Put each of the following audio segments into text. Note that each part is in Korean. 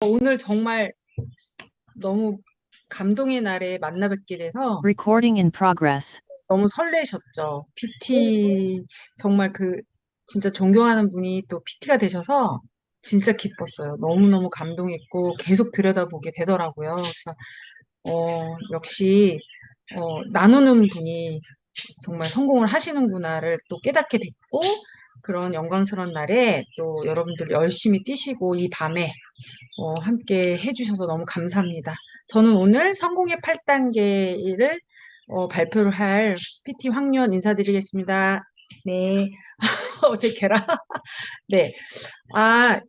오늘 정말 너무 감동의 날에 만나 뵙게 돼서 Recording in progress. 너무 설레셨죠. PT 정말 진짜 존경하는 분이 또 PT가 되셔서 진짜 기뻤어요. 너무너무 감동했고 계속 들여다보게 되더라고요. 그래서 역시 나누는 분이 정말 성공을 하시는구나를 또 깨닫게 됐고 그런 영광스러운 날에 또 여러분들 열심히 뛰시고 이 밤에 함께 해주셔서 너무 감사합니다. 저는 오늘 성공의 8단계를 발표를 할 PT 황유연 인사드리겠습니다. 네, 어색해라. 네. 아,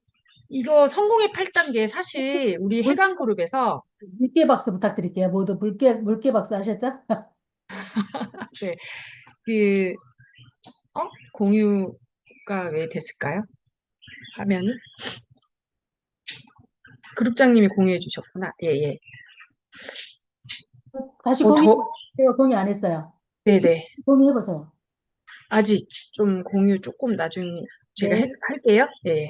이거 성공의 8단계 사실 우리 물, 해강그룹에서 물개 박수 부탁드릴게요. 모두 물개 박수 하셨죠? 네, 그, 공유가 왜 됐을까요? 화면이? 그룹장님이 공유해 주셨구나. 예, 예. 다시 어, 저, 제가 공유 안 했어요. 네네. 공유해보세요. 아직 좀 공유 조금 나중에 제가 네. 할게요. 예.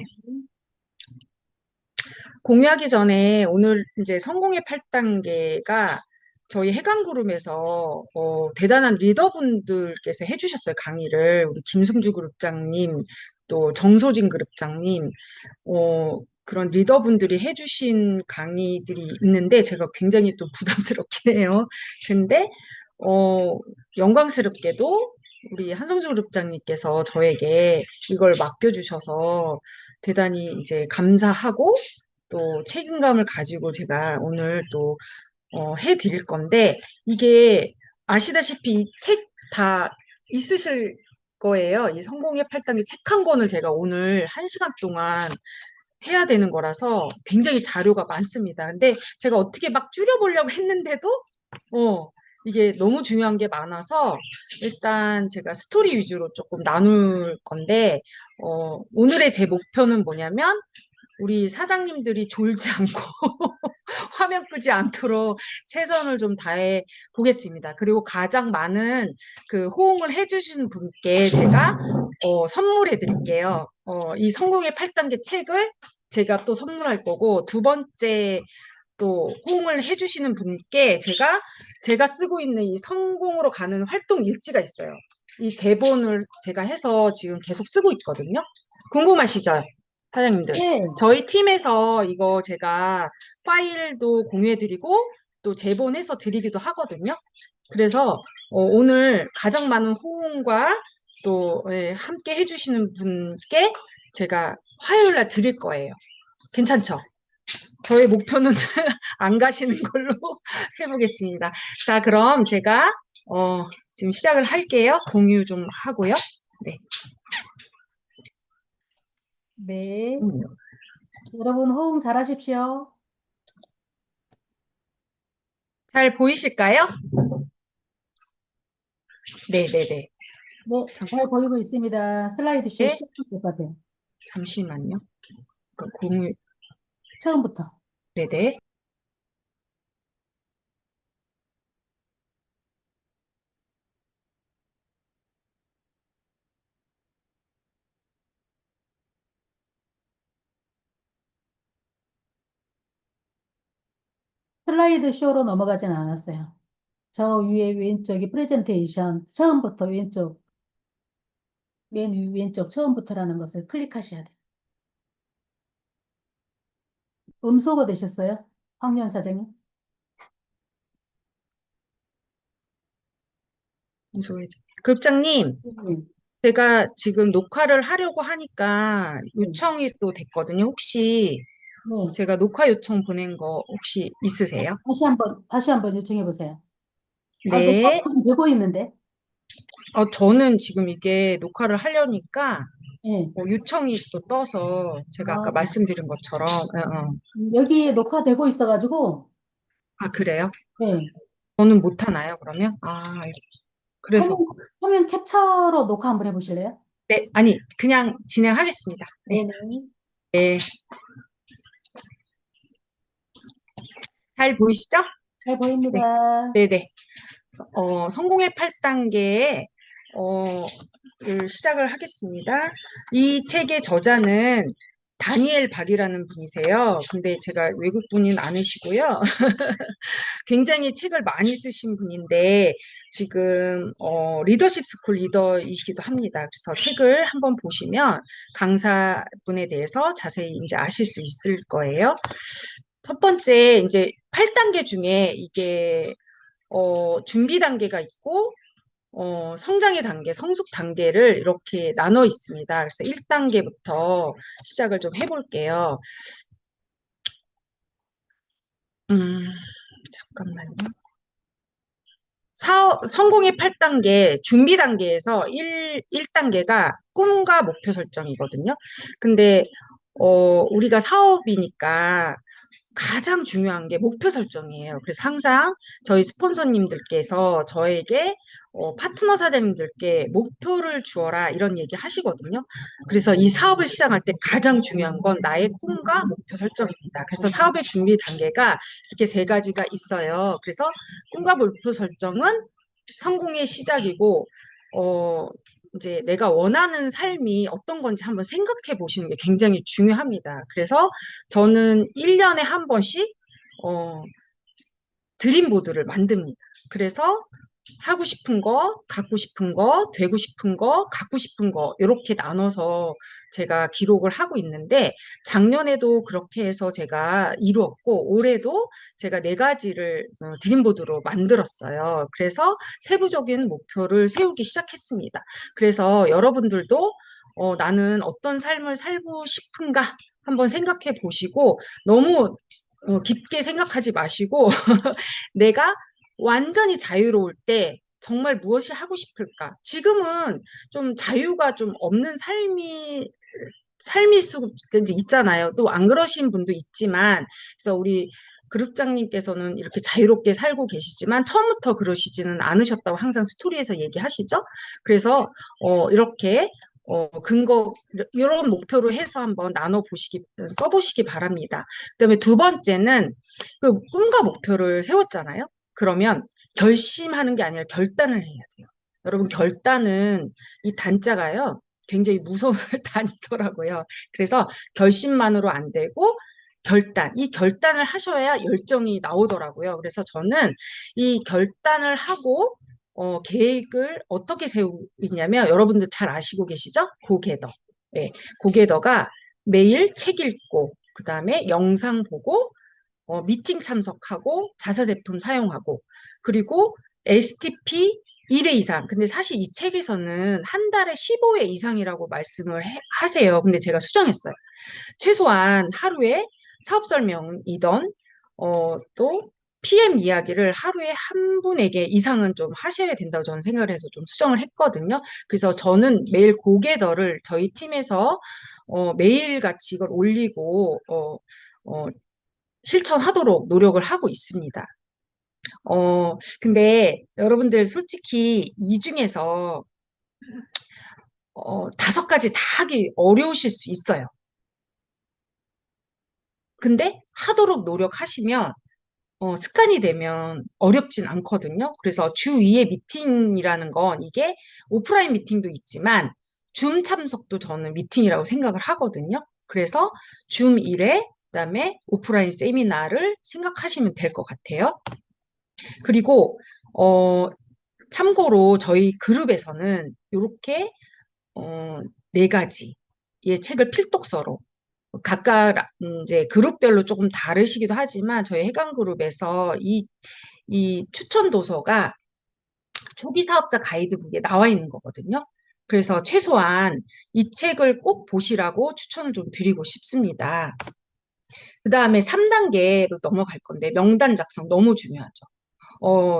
공유하기 전에 오늘 이제 성공의 8단계가 저희 해강그룹에서 대단한 리더분들께서 해주셨어요, 강의를. 우리 김승주 그룹장님, 또 정소진 그룹장님, 그런 리더분들이 해주신 강의들이 있는데 제가 굉장히 또 부담스럽긴 해요. 근데, 영광스럽게도 우리 한성주 그룹장님께서 저에게 이걸 맡겨주셔서 대단히 이제 감사하고 또 책임감을 가지고 제가 오늘 또 해드릴 건데 이게 아시다시피 이 책 다 있으실 거예요. 이 성공의 8단계 책 한 권을 제가 오늘 1시간 동안 해야 되는 거라서 굉장히 자료가 많습니다. 근데 제가 어떻게 막 줄여보려고 했는데도 이게 너무 중요한 게 많아서 일단 제가 스토리 위주로 조금 나눌 건데 오늘의 제 목표는 뭐냐면 우리 사장님들이 졸지 않고 화면 끄지 않도록 최선을 좀 다해 보겠습니다. 그리고 가장 많은 그 호응을 해주신 분께 제가 선물해 드릴게요. 이 성공의 8단계 책을 제가 또 선물할 거고 두 번째 또 호응을 해주시는 분께 제가 쓰고 있는 이 성공으로 가는 활동 일지가 있어요. 이 제본을 제가 해서 지금 계속 쓰고 있거든요. 궁금하시죠? 사장님들. 네. 저희 팀에서 이거 제가 파일도 공유해드리고 또 제본해서 드리기도 하거든요. 그래서 오늘 가장 많은 호응과 또 함께 해주시는 분께 제가 화요일 날 드릴 거예요. 괜찮죠? 저의 목표는 안 가시는 걸로 해보겠습니다. 자, 그럼 제가 지금 시작을 할게요. 공유 좀 하고요. 네. 네. 여러분 호응 잘하십시오. 잘 보이실까요? 네네네. 네, 잘 보이고 있습니다. 슬라이드 쇼 네, 시작할 것 같아요. 잠시만요. 공유, 처음부터. 네네. 슬라이드 쇼로 넘어가진 않았어요. 저 위에 왼쪽이 프레젠테이션, 처음부터 왼쪽, 맨 왼쪽 처음부터라는 것을 클릭하셔야 돼요. 음소거 되셨어요? 황년 사장님? 그룹장님, 네. 제가 지금 녹화를 하려고 하니까 네. 요청이 또 됐거든요. 혹시 네. 제가 녹화 요청 보낸 거 혹시 있으세요? 다시 한번 요청해 보세요. 아, 녹화 네. 되고 있는데. 저는 지금 이게 녹화를 하려니까 네. 요청이 또 떠서 제가 아까 아, 말씀드린 것처럼 여기에 녹화되고 있어가지고, 아, 그래요? 네. 저는 못 하나요, 그러면? 아, 그래서 화면 캡처로 녹화 한번 해보실래요? 네, 아니 그냥 진행하겠습니다. 네. 네네. 네. 잘 보이시죠? 잘 네. 보입니다. 네네. 성공의 8단계에 를 시작을 하겠습니다. 이 책의 저자는 다니엘 박이라는 분이세요. 근데 제가 외국 분인 않으시고요. 굉장히 책을 많이 쓰신 분인데 지금 리더십 스쿨 리더이시기도 합니다. 그래서 책을 한번 보시면 강사분에 대해서 자세히 이제 아실 수 있을 거예요. 첫 번째 이제 8단계 중에 이게 준비 단계가 있고 성장의 단계, 성숙 단계를 이렇게 나눠 있습니다. 그래서 1단계부터 시작을 좀 해볼게요. 음, 잠깐만요. 성공의 8단계, 준비 단계에서 1단계가 꿈과 목표 설정이거든요. 근데, 우리가 사업이니까 가장 중요한 게 목표 설정이에요. 그래서 항상 저희 스폰서님들께서 저에게 파트너 사장님들께 목표를 주어라 이런 얘기 하시거든요. 그래서 이 사업을 시작할 때 가장 중요한 건 나의 꿈과 목표 설정입니다. 그래서 사업의 준비 단계가 이렇게 세 가지가 있어요. 그래서 꿈과 목표 설정은 성공의 시작이고, 어, 이제 내가 원하는 삶이 어떤 건지 한번 생각해 보시는 게 굉장히 중요합니다. 그래서 저는 1년에 한 번씩 어, 드림보드를 만듭니다. 그래서 하고 싶은 거, 갖고 싶은 거, 되고 싶은 거, 갖고 싶은 거, 이렇게 나눠서 제가 기록을 하고 있는데, 작년에도 그렇게 해서 제가 이루었고, 올해도 제가 네 가지를 드림보드로 만들었어요. 그래서 세부적인 목표를 세우기 시작했습니다. 그래서 여러분들도 나는 어떤 삶을 살고 싶은가 한번 생각해 보시고, 너무 깊게 생각하지 마시고, 내가 완전히 자유로울 때 정말 무엇이 하고 싶을까? 지금은 좀 자유가 좀 없는 삶일 수 이제 있잖아요. 또 안 그러신 분도 있지만, 그래서 우리 그룹장님께서는 이렇게 자유롭게 살고 계시지만 처음부터 그러시지는 않으셨다고 항상 스토리에서 얘기하시죠. 그래서 이렇게 근거 이런 목표로 해서 한번 나눠 보시기 써보시기 바랍니다. 그다음에 두 번째는 그 꿈과 목표를 세웠잖아요. 그러면 결심하는 게 아니라 결단을 해야 돼요. 여러분 결단은 이 단자가요. 굉장히 무서운 단위더라고요. 그래서 결심만으로 안 되고 이 결단을 하셔야 열정이 나오더라고요. 그래서 저는 이 결단을 하고 계획을 어떻게 세우냐면 여러분들 잘 아시고 계시죠? 고개더. 네, 고개더가 매일 책 읽고 그다음에 영상 보고 미팅 참석하고 자사제품 사용하고 그리고 STP 1회 이상. 근데 사실 이 책에서는 한 달에 15회 이상이라고 말씀을 하세요. 근데 제가 수정했어요. 최소한 하루에 사업 설명이던 또 PM 이야기를 하루에 한 분에게 이상은 좀 하셔야 된다고 저는 생각을 해서 좀 수정을 했거든요. 그래서 저는 매일 고개더를 저희 팀에서 매일같이 이걸 올리고 실천하도록 노력을 하고 있습니다. 근데 여러분들 솔직히 이 중에서 다섯 가지 다 하기 어려우실 수 있어요. 근데 하도록 노력하시면 습관이 되면 어렵진 않거든요. 그래서 주 2회 미팅이라는 건 이게 오프라인 미팅도 있지만 줌 참석도 저는 미팅이라고 생각을 하거든요. 그래서 줌 1회, 그다음에 오프라인 세미나를 생각하시면 될 것 같아요. 그리고 참고로 저희 그룹에서는 이렇게 네 가지의 책을 필독서로 각각 이제 그룹별로 조금 다르시기도 하지만 저희 해강 그룹에서 이 추천 도서가 초기 사업자 가이드북에 나와 있는 거거든요. 그래서 최소한 이 책을 꼭 보시라고 추천을 좀 드리고 싶습니다. 그 다음에 3단계로 넘어갈 건데 명단 작성 너무 중요하죠.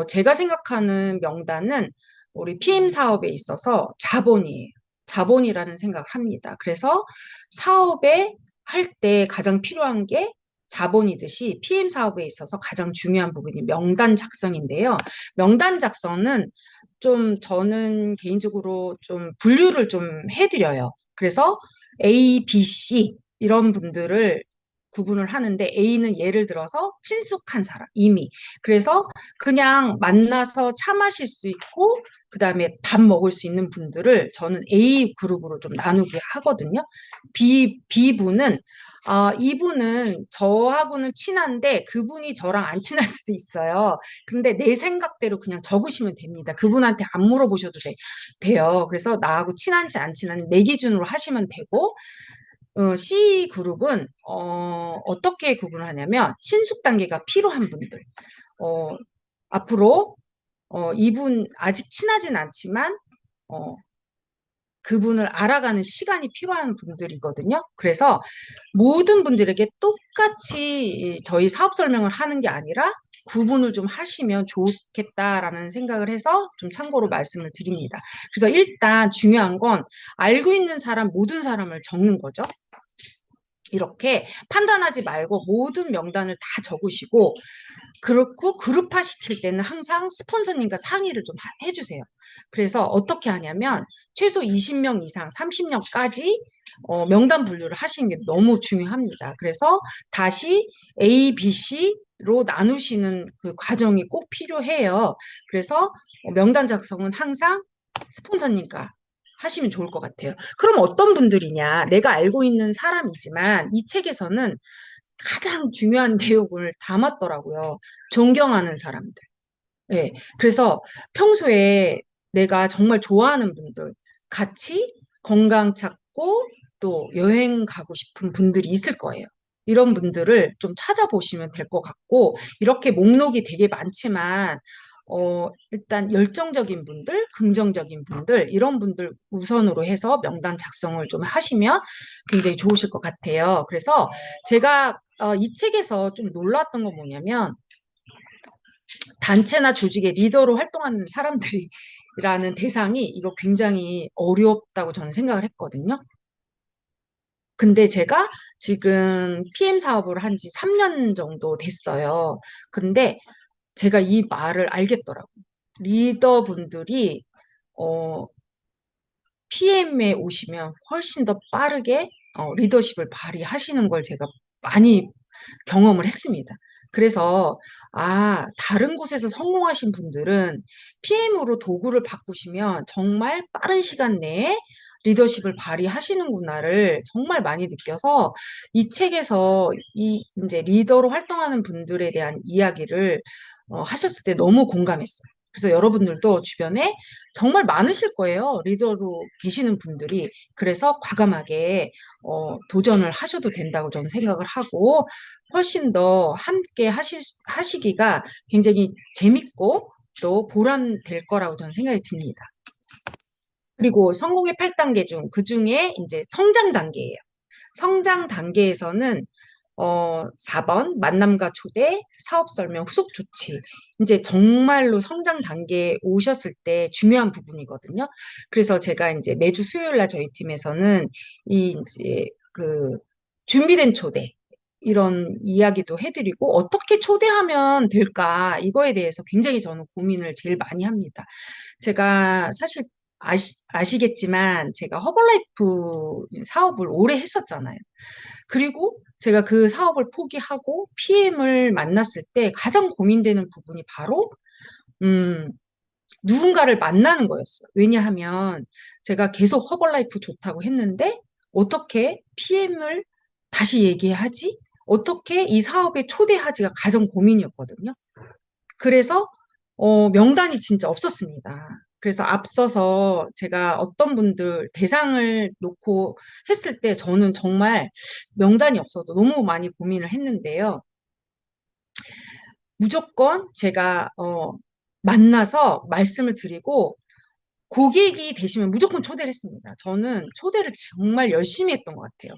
제가 생각하는 명단은 우리 PM 사업에 있어서 자본이에요. 자본이라는 생각을 합니다. 그래서 사업에 할 때 가장 필요한 게 자본이듯이 PM 사업에 있어서 가장 중요한 부분이 명단 작성인데요. 명단 작성은 좀 저는 개인적으로 좀 분류를 좀 해드려요. 그래서 A, B, C 이런 분들을 구분을 하는데 A는 예를 들어서 친숙한 사람, 이미. 그래서 그냥 만나서 차 마실 수 있고 그다음에 밥 먹을 수 있는 분들을 저는 A 그룹으로 좀 나누게 하거든요. B분은 이분은 저하고는 친한데 그분이 저랑 안 친할 수도 있어요. 근데 내 생각대로 그냥 적으시면 됩니다. 그분한테 안 물어보셔도 돼요. 그래서 나하고 친한지 안 친한지 내 기준으로 하시면 되고, C 그룹은 어떻게 구분을 하냐면 친숙 단계가 필요한 분들. 어, 앞으로 이분 아직 친하진 않지만 어, 그분을 알아가는 시간이 필요한 분들이거든요. 그래서 모든 분들에게 똑같이 저희 사업 설명을 하는 게 아니라 구분을 좀 하시면 좋겠다라는 생각을 해서 좀 참고로 말씀을 드립니다. 그래서 일단 중요한 건 알고 있는 사람, 모든 사람을 적는 거죠. 이렇게 판단하지 말고 모든 명단을 다 적으시고, 그렇고 그룹화 시킬 때는 항상 스폰서님과 상의를 좀 해주세요. 그래서 어떻게 하냐면 최소 20명 이상, 30명까지 명단 분류를 하시는 게 너무 중요합니다. 그래서 다시 A, B, C로 나누시는 그 과정이 꼭 필요해요. 그래서 명단 작성은 항상 스폰서님과 하시면 좋을 것 같아요. 그럼 어떤 분들이냐? 내가 알고 있는 사람이지만 이 책에서는 가장 중요한 내용을 담았더라고요. 존경하는 사람들. 네. 그래서 평소에 내가 정말 좋아하는 분들, 같이 건강 찾고 또 여행 가고 싶은 분들이 있을 거예요. 이런 분들을 좀 찾아보시면 될 것 같고, 이렇게 목록이 되게 많지만, 일단 열정적인 분들, 긍정적인 분들, 이런 분들 우선으로 해서 명단 작성을 좀 하시면 굉장히 좋으실 것 같아요. 그래서 제가 이 책에서 좀 놀랐던 건 뭐냐면, 단체나 조직의 리더로 활동하는 사람들이라는 대상이 이거 굉장히 어렵다고 저는 생각을 했거든요. 근데 제가 지금 PM 사업을 한 지 3년 정도 됐어요. 근데 제가 이 말을 알겠더라고요. 리더분들이 PM에 오시면 훨씬 더 빠르게 리더십을 발휘하시는 걸 제가 많이 경험을 했습니다. 그래서, 다른 곳에서 성공하신 분들은 PM으로 도구를 바꾸시면 정말 빠른 시간 내에 리더십을 발휘하시는구나를 정말 많이 느껴서 이 책에서 이 이제 리더로 활동하는 분들에 대한 이야기를 하셨을 때 너무 공감했어요. 그래서 여러분들도 주변에 정말 많으실 거예요. 리더로 계시는 분들이. 그래서 과감하게 도전을 하셔도 된다고 저는 생각을 하고 훨씬 더 함께 하시기가 굉장히 재밌고 또 보람될 거라고 저는 생각이 듭니다. 그리고 성공의 8단계 중 그중에 이제 성장 단계예요. 성장 단계에서는 4번 만남과 초대, 사업 설명, 후속 조치. 이제 정말로 성장 단계에 오셨을 때 중요한 부분이거든요. 그래서 제가 이제 매주 수요일 날 저희 팀에서는 이 이제 그 준비된 초대 이런 이야기도 해드리고 어떻게 초대하면 될까 이거에 대해서 굉장히 저는 고민을 제일 많이 합니다. 제가 사실 아시겠지만 제가 허벌라이프 사업을 오래 했었잖아요. 그리고 제가 그 사업을 포기하고 PM을 만났을 때 가장 고민되는 부분이 바로, 음, 누군가를 만나는 거였어요. 왜냐하면 제가 계속 허벌라이프 좋다고 했는데 어떻게 PM을 다시 얘기하지? 어떻게 이 사업에 초대하지가 가장 고민이었거든요. 그래서 명단이 진짜 없었습니다. 그래서 앞서서 제가 어떤 분들 대상을 놓고 했을 때 저는 정말 명단이 없어도 너무 많이 고민을 했는데요. 무조건 제가 만나서 말씀을 드리고 고객이 되시면 무조건 초대를 했습니다. 저는 초대를 정말 열심히 했던 것 같아요.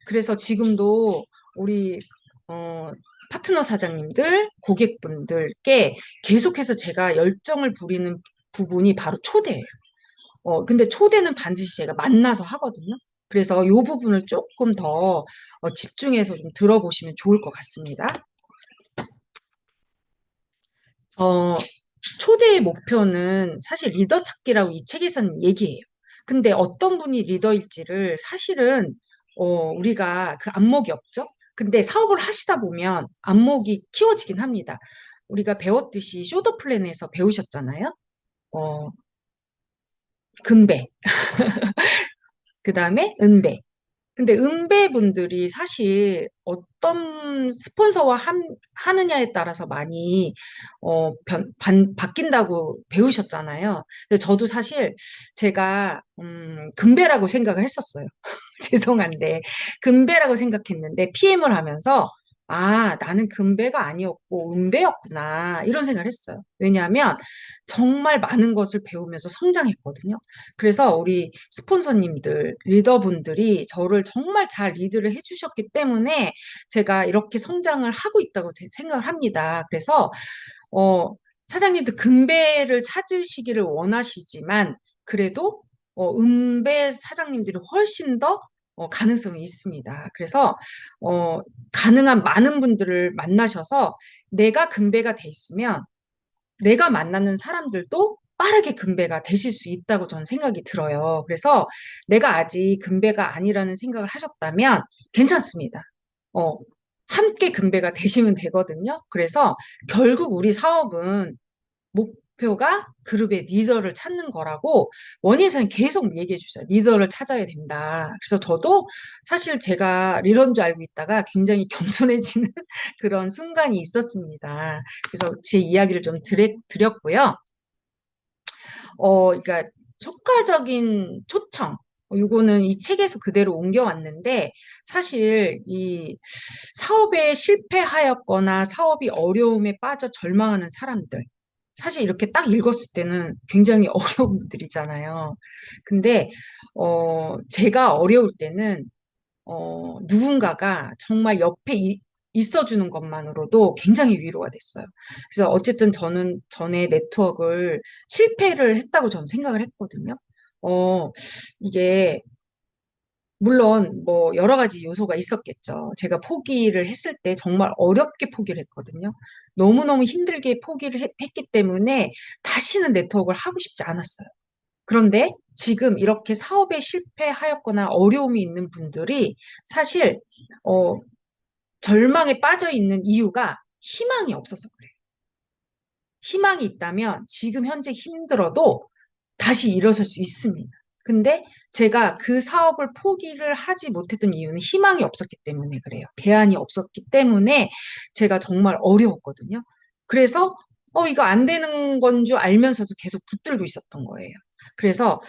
그래서 지금도 우리 어, 파트너 사장님들, 고객분들께 계속해서 제가 열정을 부리는 부분이 바로 초대예요. 근데 초대는 반드시 제가 만나서 하거든요. 그래서 이 부분을 조금 더 집중해서 좀 들어보시면 좋을 것 같습니다. 어, 초대의 목표는 사실 리더 찾기라고 이 책에서는 얘기해요. 근데 어떤 분이 리더일지를 사실은 우리가 그 안목이 없죠? 근데 사업을 하시다 보면 안목이 키워지긴 합니다. 우리가 배웠듯이 쇼더 플랜에서 배우셨잖아요. 어, 금배, 그 다음에 은배. 근데 은배분들이 사실 어떤 스폰서와 하느냐에 따라서 많이 바뀐다고 배우셨잖아요. 근데 저도 사실 제가 금배라고 생각을 했었어요. 죄송한데 금배라고 생각했는데 PM을 하면서 아, 나는 금배가 아니었고 은배였구나 이런 생각을 했어요. 왜냐하면 정말 많은 것을 배우면서 성장했거든요. 그래서 우리 스폰서님들, 리더분들이 저를 정말 잘 리드를 해주셨기 때문에 제가 이렇게 성장을 하고 있다고 생각을 합니다. 그래서 어, 사장님도 금배를 찾으시기를 원하시지만 그래도 은배 사장님들이 훨씬 더 가능성이 있습니다. 그래서 어, 가능한 많은 분들을 만나셔서 내가 금배가 돼 있으면 내가 만나는 사람들도 빠르게 금배가 되실 수 있다고 저는 생각이 들어요. 그래서 내가 아직 금배가 아니라는 생각을 하셨다면 괜찮습니다. 어, 함께 금배가 되시면 되거든요. 그래서 결국 우리 사업은 목표가 그룹의 리더를 찾는 거라고 원예에서는 계속 얘기해 주세요. 리더를 찾아야 된다. 그래서 저도 사실 제가 리더인 줄 알고 있다가 굉장히 겸손해지는 그런 순간이 있었습니다. 그래서 제 이야기를 좀 드렸고요. 그러니까 효과적인 초청. 요거는 이 책에서 그대로 옮겨왔는데, 사실 이 사업에 실패하였거나 사업이 어려움에 빠져 절망하는 사람들. 사실 이렇게 딱 읽었을 때는 굉장히 어려운 분들이잖아요. 근데, 제가 어려울 때는 누군가가 정말 옆에 있어주는 것만으로도 굉장히 위로가 됐어요. 그래서 어쨌든 저는 전에 네트워크를 실패를 했다고 저는 생각을 했거든요. 어, 이게 물론 뭐 여러 가지 요소가 있었겠죠. 제가 포기를 했을 때 정말 어렵게 포기를 했거든요. 너무너무 힘들게 포기를 했기 때문에 다시는 네트워크를 하고 싶지 않았어요. 그런데 지금 이렇게 사업에 실패하였거나 어려움이 있는 분들이 사실 어, 절망에 빠져 있는 이유가 희망이 없어서 그래요. 희망이 있다면 지금 현재 힘들어도 다시 일어설 수 있습니다. 근데 제가 그 사업을 포기를 하지 못했던 이유는 희망이 없었기 때문에 그래요. 대안이 없었기 때문에 제가 정말 어려웠거든요. 그래서 이거 안 되는 건 줄 알면서도 계속 붙들고 있었던 거예요. 그래서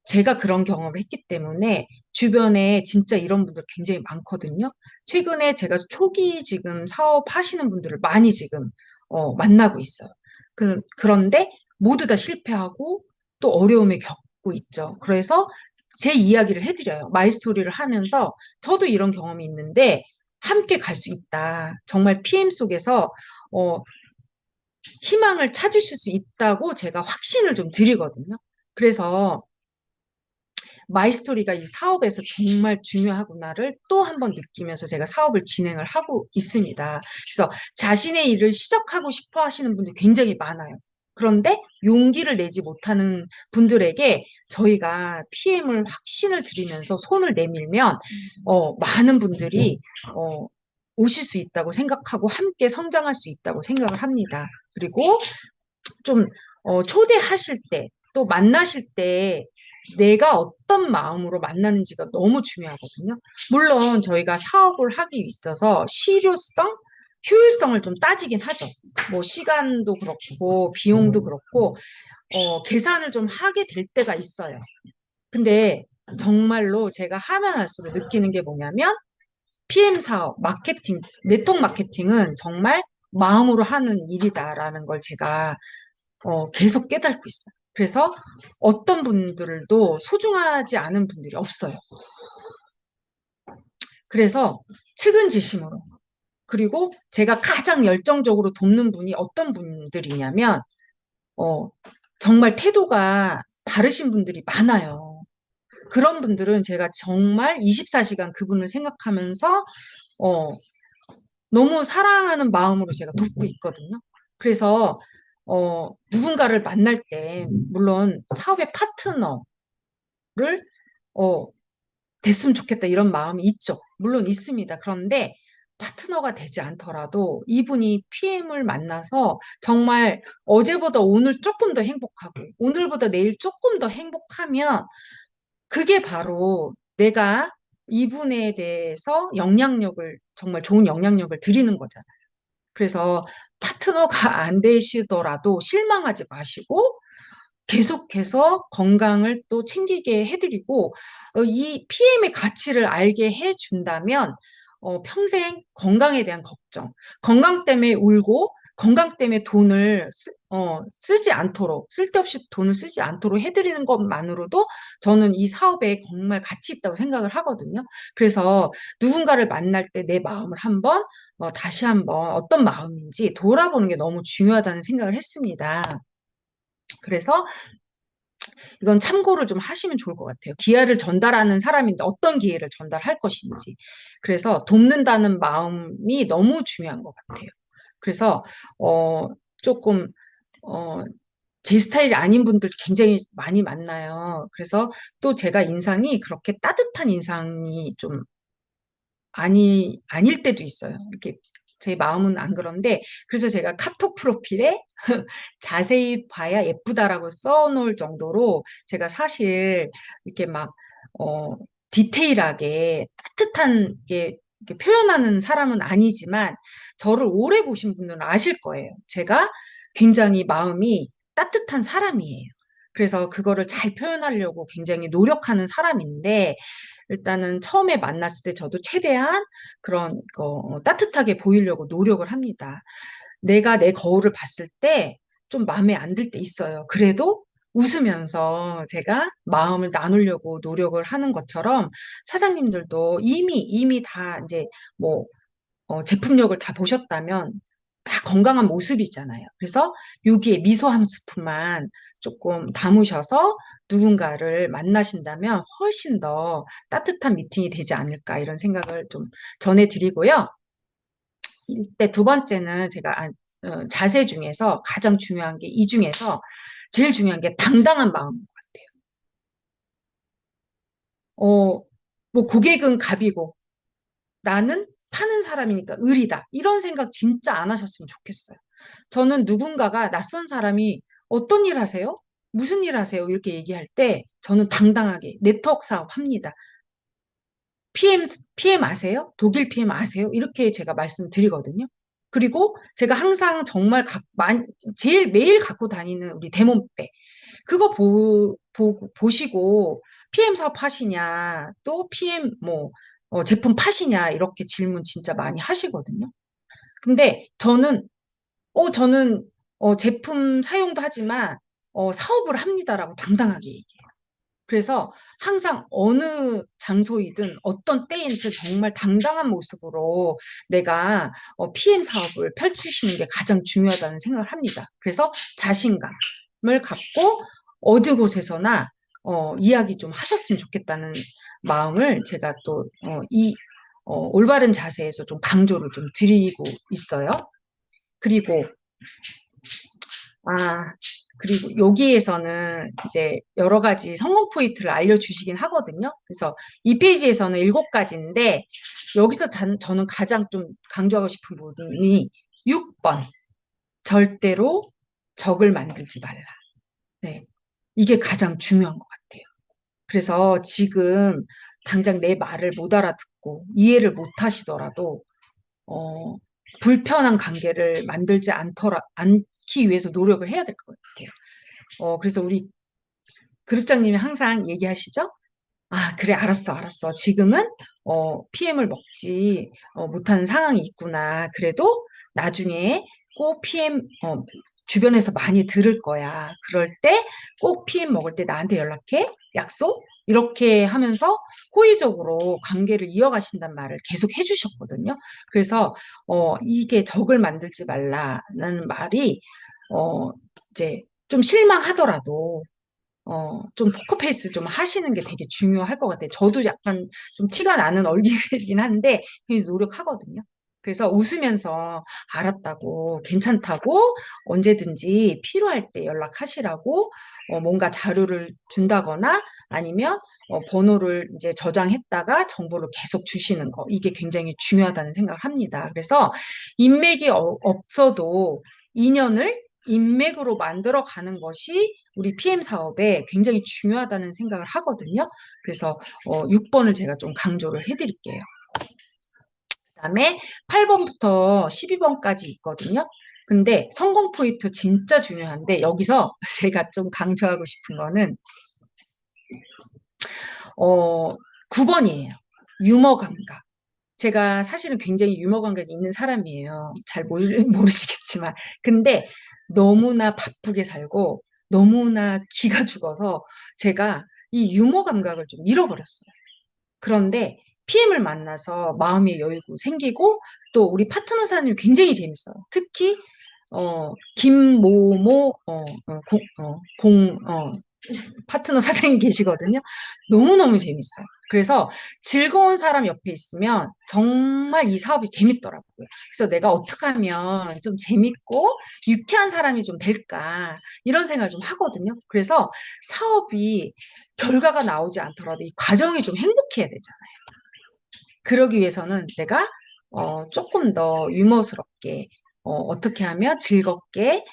제가 그런 경험을 했기 때문에 주변에 진짜 이런 분들 굉장히 많거든요. 최근에 제가 초기 지금 사업하시는 분들을 많이 지금 만나고 있어요. 그런데 모두 다 실패하고 또 어려움에 겪고 있죠. 그래서 제 이야기를 해드려요. 마이스토리를 하면서 저도 이런 경험이 있는데 함께 갈 수 있다. 정말 PM 속에서 어, 희망을 찾으실 수 있다고 제가 확신을 좀 드리거든요. 그래서 마이스토리가 이 사업에서 정말 중요하구나를 또 한 번 느끼면서 제가 사업을 진행을 하고 있습니다. 그래서 자신의 일을 시작하고 싶어 하시는 분들이 굉장히 많아요. 그런데 용기를 내지 못하는 분들에게 저희가 PM을 확신을 드리면서 손을 내밀면 많은 분들이 오실 수 있다고 생각하고 함께 성장할 수 있다고 생각을 합니다. 그리고 좀 초대하실 때, 또 만나실 때 내가 어떤 마음으로 만나는지가 너무 중요하거든요. 물론 저희가 사업을 하기 있어서 실효성, 효율성을 좀 따지긴 하죠. 뭐 시간도 그렇고 비용도 그렇고 계산을 좀 하게 될 때가 있어요. 근데 정말로 제가 하면 할수록 느끼는 게 뭐냐면 PM 사업, 마케팅, 네트워크 마케팅은 정말 마음으로 하는 일이다라는 걸 제가 계속 깨닫고 있어요. 그래서 어떤 분들도 소중하지 않은 분들이 없어요. 그래서 측은지심으로. 그리고 제가 가장 열정적으로 돕는 분이 어떤 분들이냐면, 어, 정말 태도가 바르신 분들이 많아요. 그런 분들은 제가 정말 24시간 그분을 생각하면서, 어, 너무 사랑하는 마음으로 제가 돕고 있거든요. 그래서, 누군가를 만날 때, 물론 사업의 파트너를, 어, 됐으면 좋겠다 이런 마음이 있죠. 물론 있습니다. 그런데 파트너가 되지 않더라도 이분이 PM을 만나서 정말 어제보다 오늘 조금 더 행복하고 오늘보다 내일 조금 더 행복하면 그게 바로 내가 이분에 대해서 영향력을, 정말 좋은 영향력을 드리는 거잖아요. 그래서 파트너가 안 되시더라도 실망하지 마시고 계속해서 건강을 또 챙기게 해드리고, 이 PM의 가치를 알게 해준다면, 평생 건강에 대한 걱정, 건강 때문에 울고, 건강 때문에 돈을 쓰지 않도록, 쓸데없이 돈을 쓰지 않도록 해드리는 것만으로도 저는 이 사업에 정말 가치 있다고 생각을 하거든요. 그래서 누군가를 만날 때 내 마음을 한번, 다시 한번 어떤 마음인지 돌아보는 게 너무 중요하다는 생각을 했습니다. 그래서 이건 참고를 좀 하시면 좋을 것 같아요. 기회를 전달하는 사람인데 어떤 기회를 전달할 것인지. 그래서 돕는다는 마음이 너무 중요한 것 같아요. 그래서 조금 어, 제 스타일이 아닌 분들 굉장히 많이 만나요. 그래서 또 제가 인상이 그렇게 따뜻한 인상이 좀 아닐 때도 있어요. 이렇게 제 마음은 안 그런데, 그래서 제가 카톡 프로필에 자세히 봐야 예쁘다라고 써놓을 정도로 제가 사실 이렇게 막, 어, 디테일하게 따뜻한 게 이렇게 표현하는 사람은 아니지만 저를 오래 보신 분들은 아실 거예요. 제가 굉장히 마음이 따뜻한 사람이에요. 그래서 그거를 잘 표현하려고 굉장히 노력하는 사람인데, 일단은 처음에 만났을 때 저도 최대한 그런 거 따뜻하게 보이려고 노력을 합니다. 내가 내 거울을 봤을 때 좀 마음에 안 들 때 있어요. 그래도 웃으면서 제가 마음을 나누려고 노력을 하는 것처럼 사장님들도 이미 다 이제 뭐 제품력을 다 보셨다면 다 건강한 모습이잖아요. 그래서 여기에 미소 한 스푼만 조금 담으셔서 누군가를 만나신다면 훨씬 더 따뜻한 미팅이 되지 않을까 이런 생각을 좀 전해드리고요. 이때 두 번째는 제가 자세 중에서 가장 중요한 게 이 중에서 제일 중요한 게 당당한 마음인 것 같아요. 뭐 고객은 갑이고 나는 파는 사람이니까 을이다. 이런 생각 진짜 안 하셨으면 좋겠어요. 저는 누군가가 낯선 사람이 어떤 일 하세요? 무슨 일 하세요? 이렇게 얘기할 때 저는 당당하게 네트워크 사업 합니다. PM 아세요? 독일 PM 아세요? 이렇게 제가 말씀드리거든요. 그리고 제가 항상 정말 제일 매일 갖고 다니는 우리 데모백. 그거 보시고 PM 사업 하시냐, 또 PM 제품 파시냐, 이렇게 질문 진짜 많이 하시거든요. 근데 저는 제품 사용도 하지만 사업을 합니다라고 당당하게 얘기해요. 그래서 항상 어느 장소이든 어떤 때이든 정말 당당한 모습으로 내가 PM 사업을 펼치시는 게 가장 중요하다는 생각을 합니다. 그래서 자신감을 갖고 어느 곳에서나 이야기 좀 하셨으면 좋겠다는 마음을 제가 또 올바른 자세에서 좀 강조를 좀 드리고 있어요. 그리고 아, 그리고 여기에서는 이제 여러 가지 성공 포인트를 알려주시긴 하거든요. 그래서 이 페이지에서는 7가지인데, 여기서 저는 가장 좀 강조하고 싶은 부분이 6번. 절대로 적을 만들지 말라. 네. 이게 가장 중요한 것 같아요. 그래서 지금 당장 내 말을 못 알아듣고 이해를 못 하시더라도, 어, 불편한 관계를 만들지 않기 위해서 노력을 해야 될 것 같아요. 그래서 우리 그룹장님이 항상 얘기하시죠? 아, 그래, 알았어. 지금은, PM을 먹지, 못하는 상황이 있구나. 그래도 나중에 꼭 PM, 주변에서 많이 들을 거야. 그럴 때 꼭 PM 먹을 때 나한테 연락해. 약속? 이렇게 하면서 호의적으로 관계를 이어가신단 말을 계속 해주셨거든요. 그래서, 이게 적을 만들지 말라는 말이, 어, 이제 좀 실망하더라도 좀 포커페이스 좀 하시는 게 되게 중요할 것 같아요. 저도 약간 좀 티가 나는 얼굴이긴 한데, 굉장히 노력하거든요. 그래서 웃으면서 알았다고, 괜찮다고, 언제든지 필요할 때 연락하시라고, 뭔가 자료를 준다거나 아니면 번호를 이제 저장했다가 정보를 계속 주시는 거. 이게 굉장히 중요하다는 생각을 합니다. 그래서 인맥이 없어도 인연을 인맥으로 만들어 가는 것이 우리 PM 사업에 굉장히 중요하다는 생각을 하거든요. 그래서 6번을 제가 좀 강조를 해드릴게요. 그다음에 8번부터 12번까지 있거든요. 근데 성공 포인트 진짜 중요한데 여기서 제가 좀 강조하고 싶은 거는 9번이에요. 유머 감각. 제가 사실은 굉장히 유머 감각이 있는 사람이에요. 잘 모르시겠지만. 근데 너무나 바쁘게 살고 너무나 기가 죽어서 제가 이 유머 감각을 좀 잃어버렸어요. 그런데 PM을 만나서 마음의 여유가 생기고 또 우리 파트너 사장님이 굉장히 재밌어요. 특히 김모모 파트너 사장님 계시거든요. 너무너무 재밌어요. 그래서 즐거운 사람 옆에 있으면 정말 이 사업이 재밌더라고요. 그래서 내가 어떻게 하면 좀 재밌고 유쾌한 사람이 좀 될까 이런 생각을 좀 하거든요. 그래서 사업이 결과가 나오지 않더라도 이 과정이 좀 행복해야 되잖아요. 그러기 위해서는 내가 조금 더 유머스럽게 떻게 하면 즐겁게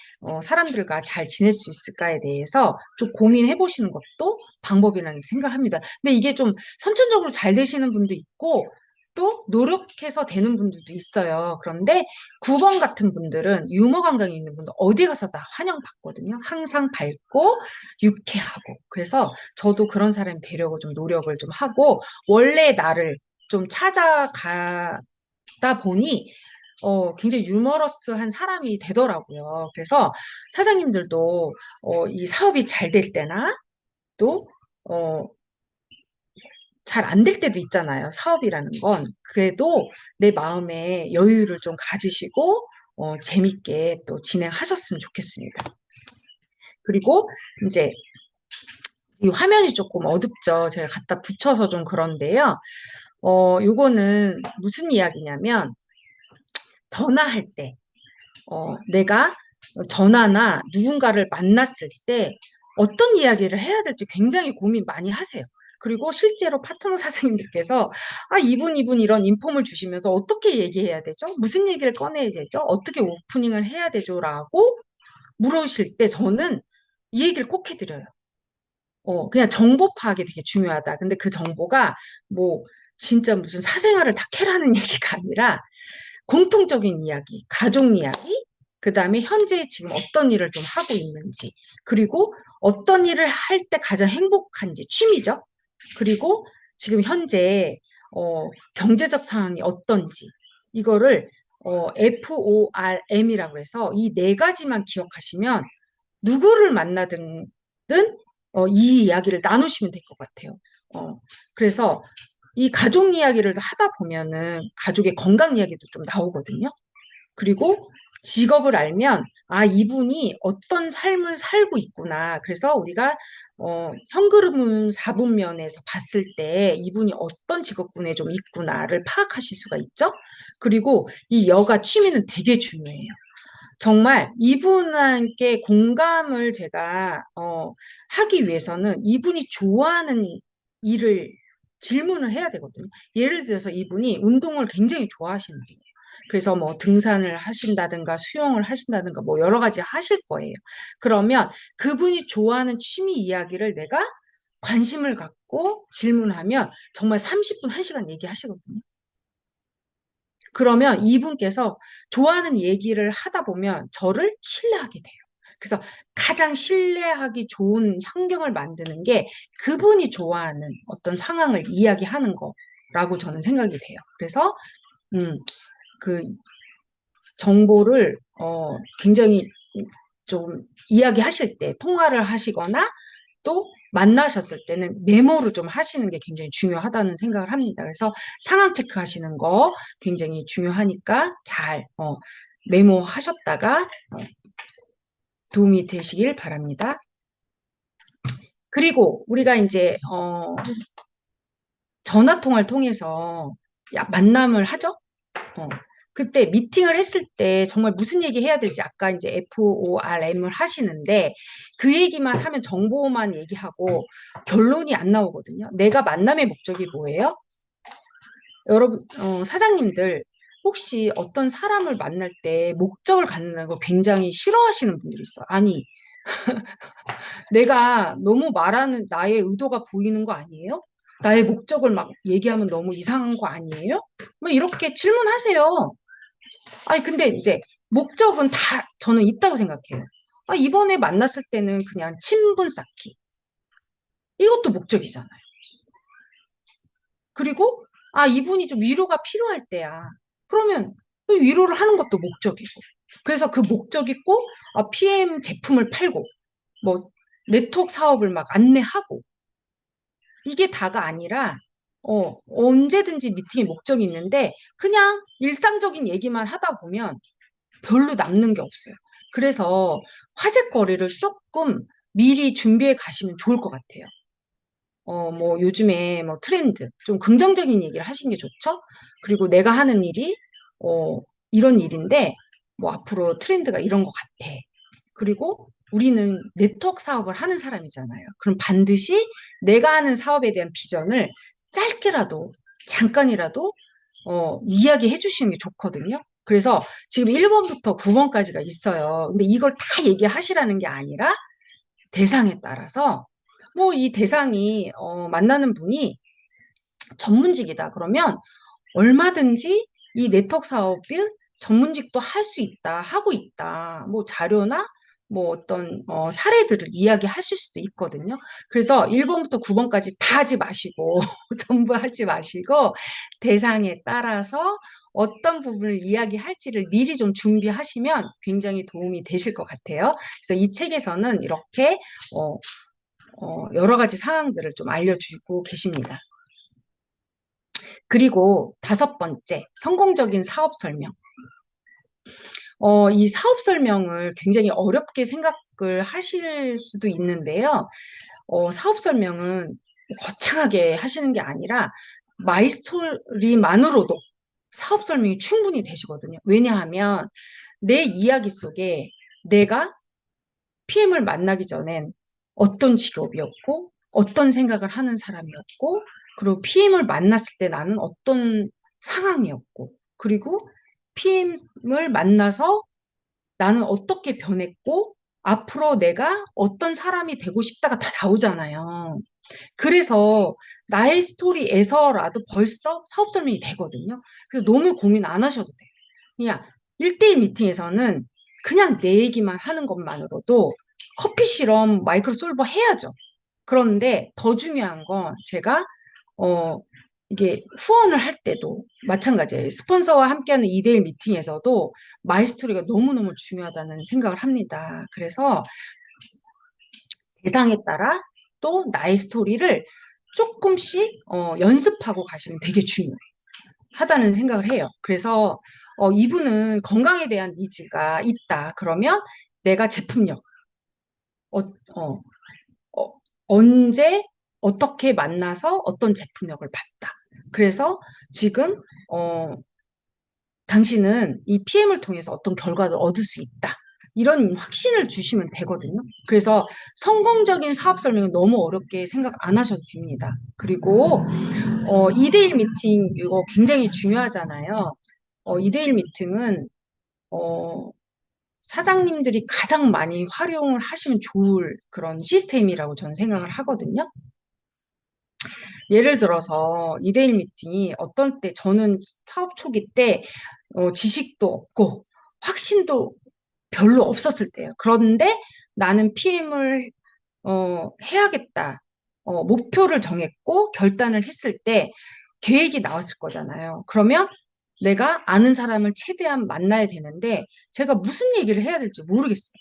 사람들과 잘 지낼 수 있을까에 대해서 좀 고민해 보시는 것도 방법이라는 생각합니다. 근데 이게 좀 선천적으로 잘 되시는 분도 있고 또 노력해서 되는 분들도 있어요. 그런데 9번 같은 분들은 유머 감각이 있는 분들 어디 가서 다 환영받거든요. 항상 밝고 유쾌하고. 그래서 저도 그런 사람이 되려고 좀 노력을 좀 하고 원래 나를 좀 찾아가다 보니 굉장히 유머러스한 사람이 되더라고요. 그래서 사장님들도 이 사업이 잘 될 때나 또 잘 안 될 때도 있잖아요. 사업이라는 건. 그래도 내 마음에 여유를 좀 가지시고 재밌게 또 진행하셨으면 좋겠습니다. 그리고 이제 이 화면이 조금 어둡죠. 제가 갖다 붙여서 좀 그런데요. 요거는 무슨 이야기냐면 전화할 때, 내가 전화나 누군가를 만났을 때 어떤 이야기를 해야 될지 굉장히 고민 많이 하세요. 그리고 실제로 파트너 사장님들께서 이분 이런 인폼을 주시면서 어떻게 얘기해야 되죠? 무슨 얘기를 꺼내야 되죠? 어떻게 오프닝을 해야 되죠? 라고 물으실 때 저는 이 얘기를 꼭 해드려요. 그냥 정보 파악이 되게 중요하다. 근데 그 정보가 뭐 진짜 무슨 사생활을 다 캐라는 얘기가 아니라 공통적인 이야기, 가족 이야기, 그 다음에 현재 지금 어떤 일을 좀 하고 있는지, 그리고 어떤 일을 할 때 가장 행복한지, 취미죠. 그리고 지금 현재 경제적 상황이 어떤지, 이거를 FORM이라고 해서 이 네 가지만 기억하시면 누구를 만나든 이 이야기를 나누시면 될 것 같아요. 그래서 이 가족 이야기를 하다 보면은 가족의 건강 이야기도 좀 나오거든요. 그리고 직업을 알면 이분이 어떤 삶을 살고 있구나. 그래서 우리가 현금은 4분면에서 봤을 때 이분이 어떤 직업군에 좀 있구나를 파악하실 수가 있죠. 그리고 이 여가 취미는 되게 중요해요. 정말 이분께 공감을 제가 하기 위해서는 이분이 좋아하는 일을 질문을 해야 되거든요. 예를 들어서 이분이 운동을 굉장히 좋아하시는 분이에요. 그래서 뭐 등산을 하신다든가 수영을 하신다든가 뭐 여러 가지 하실 거예요. 그러면 그분이 좋아하는 취미 이야기를 내가 관심을 갖고 질문하면 정말 30분, 1시간 얘기하시거든요. 그러면 이분께서 좋아하는 얘기를 하다 보면 저를 신뢰하게 돼요. 그래서 가장 신뢰하기 좋은 환경을 만드는 게 그분이 좋아하는 어떤 상황을 이야기하는 거라고 저는 생각이 돼요. 그래서 그 정보를 굉장히 좀 이야기하실 때 통화를 하시거나 또 만나셨을 때는 메모를 좀 하시는 게 굉장히 중요하다는 생각을 합니다. 그래서 상황 체크하시는 거 굉장히 중요하니까 잘 메모하셨다가 도움이 되시길 바랍니다. 그리고 우리가 이제 전화 통화를 통해서 만남을 하죠. 어, 그때 미팅을 했을 때 정말 무슨 얘기 해야 될지 아까 이제 FORM을 하시는데 그 얘기만 하면 정보만 얘기하고 결론이 안 나오거든요. 내가 만남의 목적이 뭐예요? 여러분, 사장님들 혹시 어떤 사람을 만날 때 목적을 갖는 거 굉장히 싫어하시는 분들이 있어요. 아니, 내가 너무 말하는 나의 의도가 보이는 거 아니에요? 나의 목적을 막 얘기하면 너무 이상한 거 아니에요? 뭐 이렇게 질문하세요. 아니, 근데 이제 목적은 다 저는 있다고 생각해요. 아, 이번에 만났을 때는 그냥 친분 쌓기. 이것도 목적이잖아요. 그리고, 아, 이분이 좀 위로가 필요할 때야. 그러면 그 위로를 하는 것도 목적이고. 그래서 그 목적 있고, 아, PM 제품을 팔고, 뭐, 네트워크 사업을 막 안내하고, 이게 다가 아니라, 언제든지 미팅에 목적이 있는데, 그냥 일상적인 얘기만 하다 보면 별로 남는 게 없어요. 그래서 화제거리를 조금 미리 준비해 가시면 좋을 것 같아요. 뭐 요즘에 뭐 트렌드, 좀 긍정적인 얘기를 하시는 게 좋죠? 그리고 내가 하는 일이, 어, 이런 일인데, 뭐 앞으로 트렌드가 이런 것 같아. 그리고 우리는 네트워크 사업을 하는 사람이잖아요. 그럼 반드시 내가 하는 사업에 대한 비전을 짧게라도, 잠깐이라도, 이야기해 주시는 게 좋거든요. 그래서 지금 1번부터 9번까지가 있어요. 근데 이걸 다 얘기하시라는 게 아니라 대상에 따라서 뭐 이 대상이 만나는 분이 전문직이다 그러면 얼마든지 이 네트워크 사업을 전문직도 할 수 있다, 하고 있다. 뭐 자료나 뭐 어떤 사례들을 이야기하실 수도 있거든요. 그래서 1번부터 9번까지 다 하지 마시고 전부 하지 마시고 대상에 따라서 어떤 부분을 이야기할지를 미리 좀 준비하시면 굉장히 도움이 되실 것 같아요. 그래서 이 책에서는 이렇게 어, 여러 가지 상황들을 좀 알려주고 계십니다. 그리고 다섯 번째, 성공적인 사업 설명. 이 사업 설명을 굉장히 어렵게 생각을 하실 수도 있는데요. 사업 설명은 거창하게 하시는 게 아니라 마이스토리만으로도 사업 설명이 충분히 되시거든요. 왜냐하면 내 이야기 속에 내가 PM을 만나기 전엔 어떤 직업이었고, 어떤 생각을 하는 사람이었고, 그리고 PM을 만났을 때 나는 어떤 상황이었고, 그리고 PM을 만나서 나는 어떻게 변했고, 앞으로 내가 어떤 사람이 되고 싶다가 다 나오잖아요. 그래서 나의 스토리에서라도 벌써 사업 설명이 되거든요. 그래서 너무 고민 안 하셔도 돼요. 그냥 1대1 미팅에서는 그냥 내 얘기만 하는 것만으로도 커피 실험 마이크로 솔버 해야죠. 그런데 더 중요한 건 제가 어 이게 후원을 할 때도 마찬가지예요. 스폰서와 함께하는 2대1 미팅에서도 마이 스토리가 너무너무 중요하다는 생각을 합니다. 그래서 대상에 따라 또 나의 스토리를 조금씩 연습하고 가시면 되게 중요하다는 생각을 해요. 그래서 이분은 건강에 대한 니즈가 있다. 그러면 내가 제품력, 어, 어, 어, 언제 어떻게 만나서 어떤 제품력을 봤다. 그래서 지금 당신은 이 PM을 통해서 어떤 결과를 얻을 수 있다. 이런 확신을 주시면 되거든요. 그래서 성공적인 사업 설명은 너무 어렵게 생각 안 하셔도 됩니다. 그리고 2대1 미팅 이거 굉장히 중요하잖아요. 2대1 미팅은 어, 사장님들이 가장 많이 활용을 하시면 좋을 그런 시스템이라고 저는 생각을 하거든요. 예를 들어서 2대1 미팅이 어떤 때 저는 사업 초기 때 지식도 없고 확신도 별로 없었을 때예요. 그런데 나는 PM을 해야겠다. 목표를 정했고 결단을 했을 때 계획이 나왔을 거잖아요. 그러면 내가 아는 사람을 최대한 만나야 되는데 제가 무슨 얘기를 해야 될지 모르겠어요.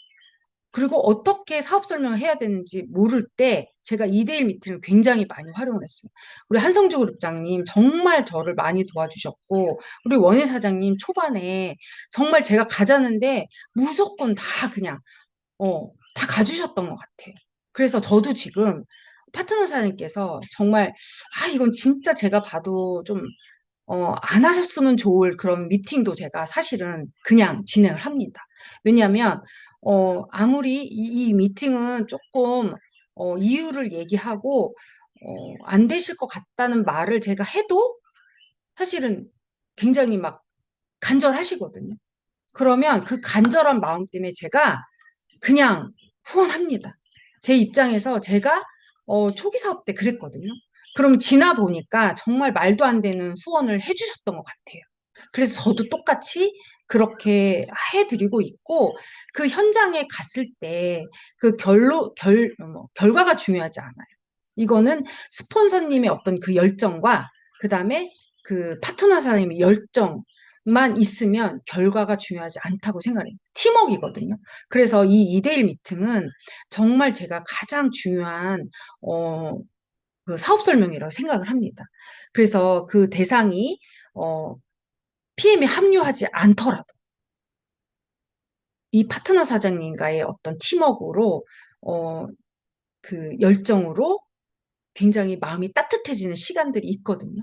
그리고 어떻게 사업 설명을 해야 되는지 모를 때 제가 2대1 미팅을 굉장히 많이 활용을 했어요. 우리 한성주 그룹장님 정말 저를 많이 도와주셨고, 우리 원희 사장님 초반에 정말 제가 가자는데 무조건 다 그냥, 다 가주셨던 것 같아요. 그래서 저도 지금 파트너 사장님께서 정말, 아, 이건 진짜 제가 봐도 좀 안 하셨으면 좋을 그런 미팅도 제가 사실은 그냥 진행을 합니다. 왜냐하면, 아무리 이 미팅은 조금, 이유를 얘기하고, 안 되실 것 같다는 말을 제가 해도 사실은 굉장히 막 간절하시거든요. 그러면 그 간절한 마음 때문에 제가 그냥 후원합니다. 제 입장에서 제가 초기 사업 때 그랬거든요. 그럼 지나 보니까 정말 말도 안 되는 후원을 해주셨던 것 같아요. 그래서 저도 똑같이 그렇게 해드리고 있고, 그 현장에 갔을 때 그 결과가 중요하지 않아요. 이거는 스폰서님의 어떤 그 열정과 그다음에 그 파트너사님의 열정만 있으면 결과가 중요하지 않다고 생각해요. 팀워크이거든요. 그래서 이 2대1 미팅은 정말 제가 가장 중요한 어, 그 사업 설명이라고 생각을 합니다. 그래서 그 대상이 PM에 합류하지 않더라도 이 파트너 사장님과의 어떤 팀워크로 어, 그 열정으로 굉장히 마음이 따뜻해지는 시간들이 있거든요.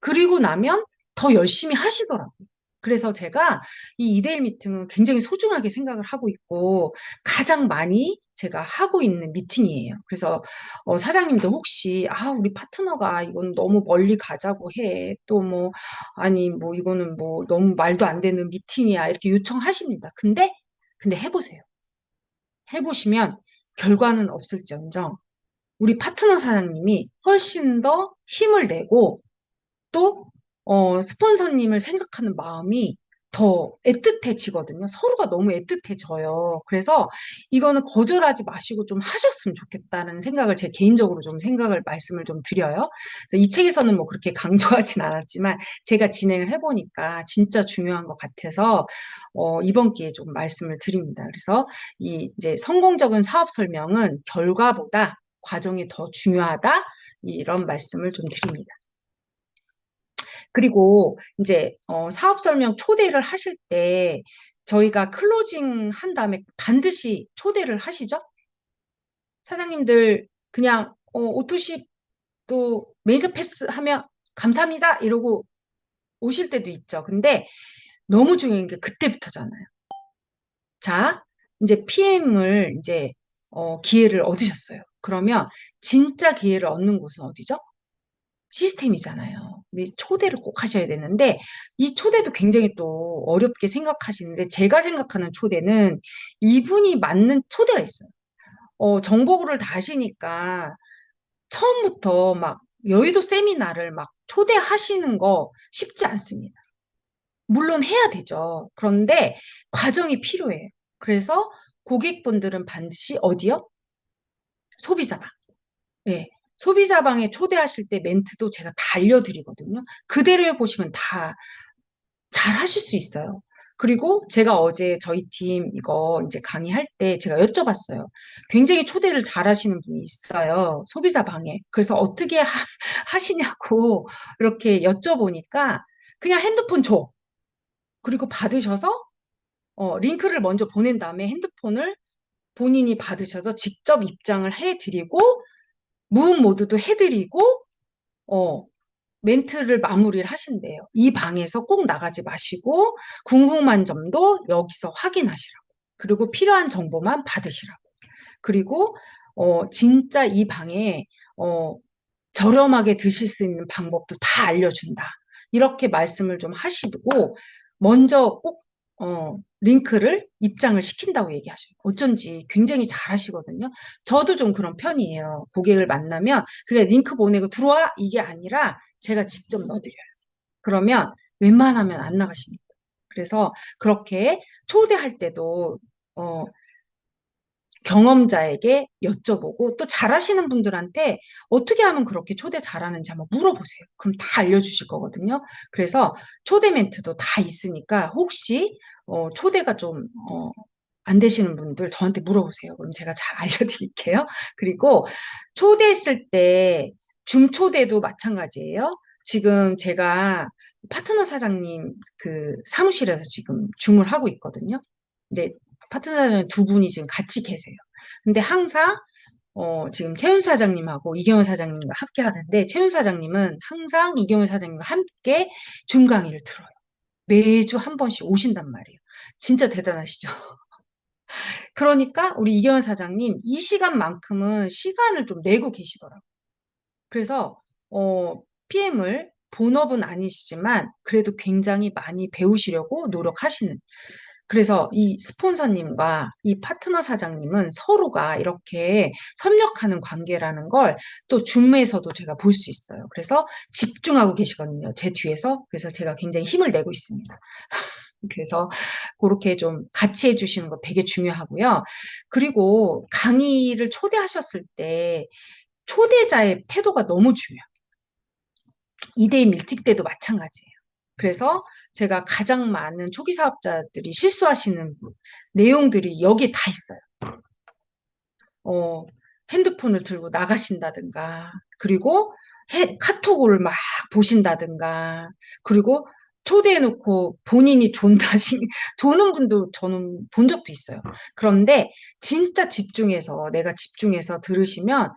그리고 나면 더 열심히 하시더라고요. 그래서 제가 이 2대1 미팅은 굉장히 소중하게 생각을 하고 있고 가장 많이 제가 하고 있는 미팅이에요. 그래서 사장님도 혹시 우리 파트너가 이건 너무 멀리 가자고 해. 또 뭐 아니 뭐 이거는 뭐 너무 말도 안 되는 미팅이야. 이렇게 요청하십니다. 근데 해보세요. 해보시면 결과는 없을지언정 우리 파트너 사장님이 훨씬 더 힘을 내고 또 스폰서님을 생각하는 마음이 더 애틋해지거든요. 서로가 너무 애틋해져요. 그래서 이거는 거절하지 마시고 좀 하셨으면 좋겠다는 생각을 제 개인적으로 좀 생각을 말씀을 좀 드려요. 그래서 이 책에서는 뭐 그렇게 강조하진 않았지만 제가 진행을 해보니까 진짜 중요한 것 같아서 이번 기회에 좀 말씀을 드립니다. 그래서 이 이제 성공적인 사업 설명은 결과보다 과정이 더 중요하다 이런 말씀을 좀 드립니다. 그리고 이제 사업 설명 초대를 하실 때 저희가 클로징 한 다음에 반드시 초대를 하시죠? 사장님들 그냥 오토십 또 매니저 패스 하면 감사합니다 이러고 오실 때도 있죠. 근데 너무 중요한 게 그때부터잖아요. 자, 이제 PM을 이제 기회를 얻으셨어요. 그러면 진짜 기회를 얻는 곳은 어디죠? 시스템이잖아요. 근데 초대를 꼭 하셔야 되는데 이 초대도 굉장히 또 어렵게 생각하시는데 제가 생각하는 초대는 이분이 맞는 초대가 있어요. 정보를 다 하시니까 처음부터 막 여의도 세미나를 막 초대하시는 거 쉽지 않습니다. 물론 해야 되죠. 그런데 과정이 필요해요. 그래서 고객분들은 반드시 어디요? 소비자방. 예. 소비자방에 초대하실 때 멘트도 제가 다 알려드리거든요. 그대로 해보시면 다 잘 하실 수 있어요. 그리고 제가 어제 저희 팀 이거 이제 강의할 때 제가 여쭤봤어요. 굉장히 초대를 잘 하시는 분이 있어요. 소비자방에. 그래서 어떻게 하시냐고 이렇게 여쭤보니까 그냥 핸드폰 줘. 그리고 받으셔서 링크를 먼저 보낸 다음에 핸드폰을 본인이 받으셔서 직접 입장을 해드리고 무음 모드도 해드리고 어, 멘트를 마무리를 하신대요. 이 방에서 꼭 나가지 마시고 궁금한 점도 여기서 확인하시라고. 그리고 필요한 정보만 받으시라고. 그리고 진짜 이 방에 어, 저렴하게 드실 수 있는 방법도 다 알려준다. 이렇게 말씀을 좀 하시고 먼저 꼭 링크를 입장을 시킨다고 얘기하셔요. 어쩐지 굉장히 잘하시거든요. 저도 좀 그런 편이에요. 고객을 만나면 그래 링크 보내고 들어와 이게 아니라 제가 직접 넣어드려요. 그러면 웬만하면 안 나가십니다. 그래서 그렇게 초대할 때도 어, 경험자에게 여쭤보고 또 잘하시는 분들한테 어떻게 하면 그렇게 초대 잘하는지 한번 물어보세요. 그럼 다 알려주실 거거든요. 그래서 초대 멘트도 다 있으니까 혹시 초대가 좀 안 되시는 분들 저한테 물어보세요. 그럼 제가 잘 알려드릴게요. 그리고 초대했을 때 중초대도 마찬가지예요. 지금 제가 파트너 사장님 그 사무실에서 지금 줌을 하고 있거든요. 근데 파트너 사장님 두 분이 지금 같이 계세요. 근데 항상 지금 최윤 사장님하고 이경현 사장님과 함께 하는데, 최윤 사장님은 항상 이경현 사장님과 함께 줌 강의를 들어요. 매주 한 번씩 오신단 말이에요. 진짜 대단하시죠? 그러니까 우리 이경현 사장님 이 시간만큼은 시간을 좀 내고 계시더라고요. 그래서 PM을 본업은 아니시지만 그래도 굉장히 많이 배우시려고 노력하시는. 그래서 이 스폰서님과 이 파트너 사장님은 서로가 이렇게 협력하는 관계라는 걸 또 줌에서도 제가 볼 수 있어요. 그래서 집중하고 계시거든요. 제 뒤에서. 그래서 제가 굉장히 힘을 내고 있습니다. 그래서 그렇게 좀 같이 해주시는 거 되게 중요하고요. 그리고 강의를 초대하셨을 때 초대자의 태도가 너무 중요해요. 2대2 밀틱 때도 마찬가지예요. 그래서 제가 가장 많은 초기 사업자들이 실수하시는 내용들이 여기에 다 있어요. 어, 핸드폰을 들고 나가신다든가, 그리고 카톡을 막 보신다든가, 그리고 초대해놓고 본인이 존다시, 조는 분도 저는 본 적도 있어요. 그런데 진짜 집중해서, 내가 집중해서 들으시면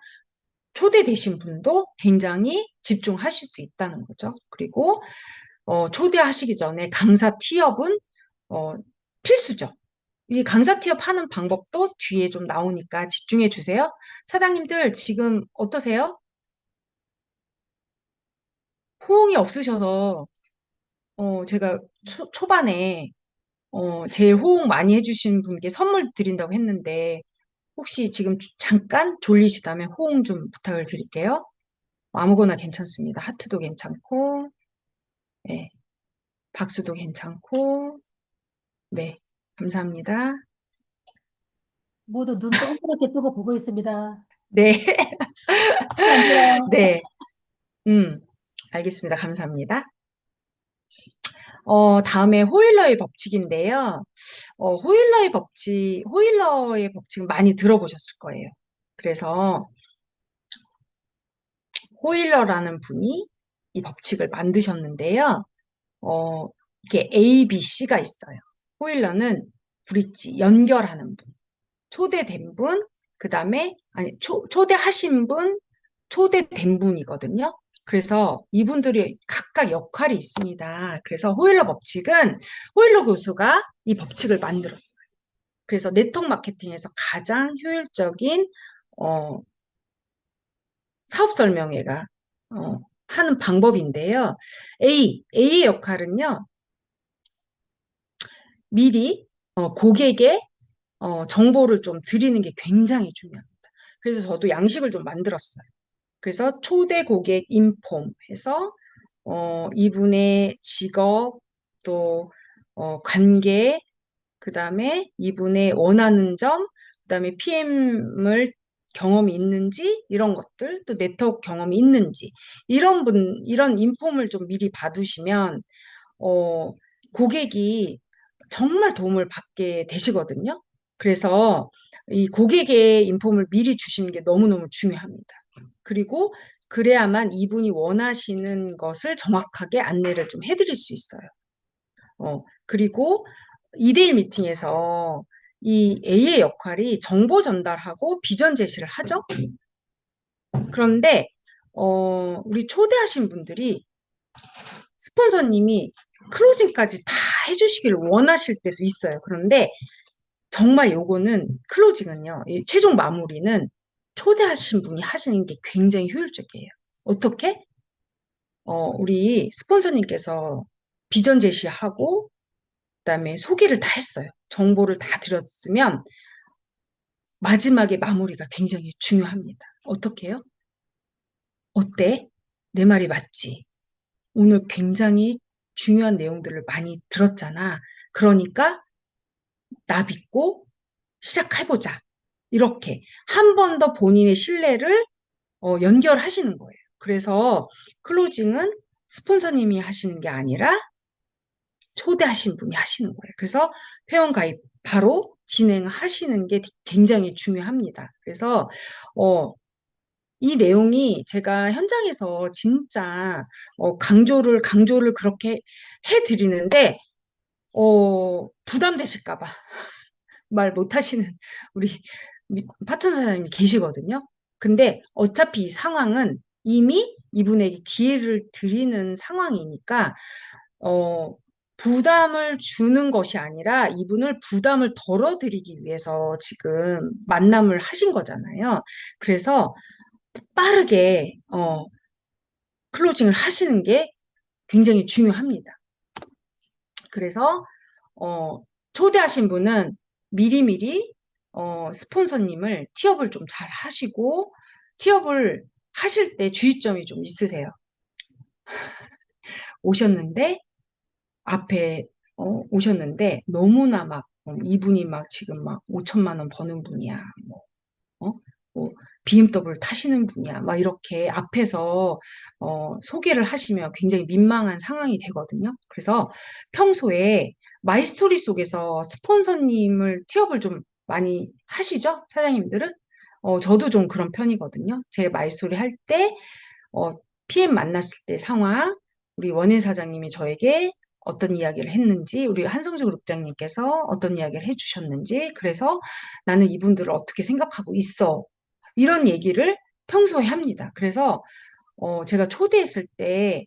초대되신 분도 굉장히 집중하실 수 있다는 거죠. 그리고 초대하시기 전에 강사 티업은 어, 필수죠. 이 강사 티업 하는 방법도 뒤에 좀 나오니까 집중해 주세요. 사장님들 지금 어떠세요? 호응이 없으셔서 제가 초반에 제일 호응 많이 해주신 분께 선물 드린다고 했는데 혹시 지금 잠깐 졸리시다면 호응 좀 부탁을 드릴게요. 아무거나 괜찮습니다. 하트도 괜찮고, 네, 박수도 괜찮고, 네, 감사합니다. 모두 눈 동그랗게 뜨고 보고 있습니다. 네, 안 돼요. 네, 음, 알겠습니다. 감사합니다. 다음에 호일러의 법칙인데요. 호일러의 법칙은 많이 들어보셨을 거예요. 그래서 호일러라는 분이 이 법칙을 만드셨는데요. 어, 이게 A, B, C가 있어요. 호일러는 브릿지, 연결하는 분. 초대된 분, 그 다음에, 아니, 초대하신 분, 초대된 분이거든요. 그래서 이분들이 각각 역할이 있습니다. 그래서 호일러 법칙은 호일러 교수가 이 법칙을 만들었어요. 그래서 네트워크 마케팅에서 가장 효율적인 어, 사업 설명회가 하는 방법인데요. A의 역할은요, 미리 고객의 정보를 좀 드리는 게 굉장히 중요합니다. 그래서 저도 양식을 좀 만들었어요. 그래서 초대 고객 인폼 해서 이분의 직업 또 관계 그다음에 이분의 원하는 점 그다음에 PM을 경험이 있는지 이런 것들 또 네트워크 경험이 있는지 이런 인폼을 좀 미리 받으시면 어 고객이 정말 도움을 받게 되시거든요. 그래서 이 고객의 인폼을 미리 주시는 게 너무너무 중요합니다. 그리고 그래야만 이분이 원하시는 것을 정확하게 안내를 좀 해드릴 수 있어요. 그리고 2대1 미팅에서 이 A의 역할이 정보 전달하고 비전 제시를 하죠. 그런데, 우리 초대하신 분들이 스폰서님이 클로징까지 다 해주시기를 원하실 때도 있어요. 그런데 정말 요거는 클로징은요, 이 최종 마무리는 초대하신 분이 하시는 게 굉장히 효율적이에요. 어떻게? 우리 스폰서님께서 비전 제시하고, 그다음에 소개를 다 했어요. 정보를 다 드렸으면 마지막에 마무리가 굉장히 중요합니다. 어떻게 해요? 어때? 내 말이 맞지? 오늘 굉장히 중요한 내용들을 많이 들었잖아. 그러니까 나 믿고 시작해보자. 이렇게 한 번 더 본인의 신뢰를 연결하시는 거예요. 그래서 클로징은 스폰서님이 하시는 게 아니라 초대하신 분이 하시는 거예요. 그래서 회원가입 바로 진행하시는 게 굉장히 중요합니다. 그래서 이 내용이 제가 현장에서 진짜 강조를 그렇게 해드리는데 부담되실까 봐 말 못하시는 우리 파트너 사장님이 계시거든요. 근데 어차피 이 상황은 이미 이분에게 기회를 드리는 상황이니까, 어, 부담을 주는 것이 아니라 이분을 부담을 덜어드리기 위해서 지금 만남을 하신 거잖아요. 그래서 빠르게, 클로징을 하시는 게 굉장히 중요합니다. 그래서, 초대하신 분은 미리미리, 스폰서님을 티업을 좀 잘 하시고, 티업을 하실 때 주의점이 좀 있으세요. 오셨는데, 앞에, 오셨는데, 너무나 막, 이분이 막 지금 막 5천만 원 버는 분이야. 뭐, 어? 뭐, BMW 타시는 분이야. 막 이렇게 앞에서, 소개를 하시면 굉장히 민망한 상황이 되거든요. 그래서 평소에 마이스토리 속에서 스폰서님을 티업을 좀 많이 하시죠? 사장님들은? 저도 좀 그런 편이거든요. 제 마이스토리 할 때, 어, PM 만났을 때 상황, 우리 원예 사장님이 저에게 어떤 이야기를 했는지, 우리 한성주 그룹장님께서 어떤 이야기를 해주셨는지, 그래서 나는 이분들을 어떻게 생각하고 있어. 이런 얘기를 평소에 합니다. 그래서, 제가 초대했을 때,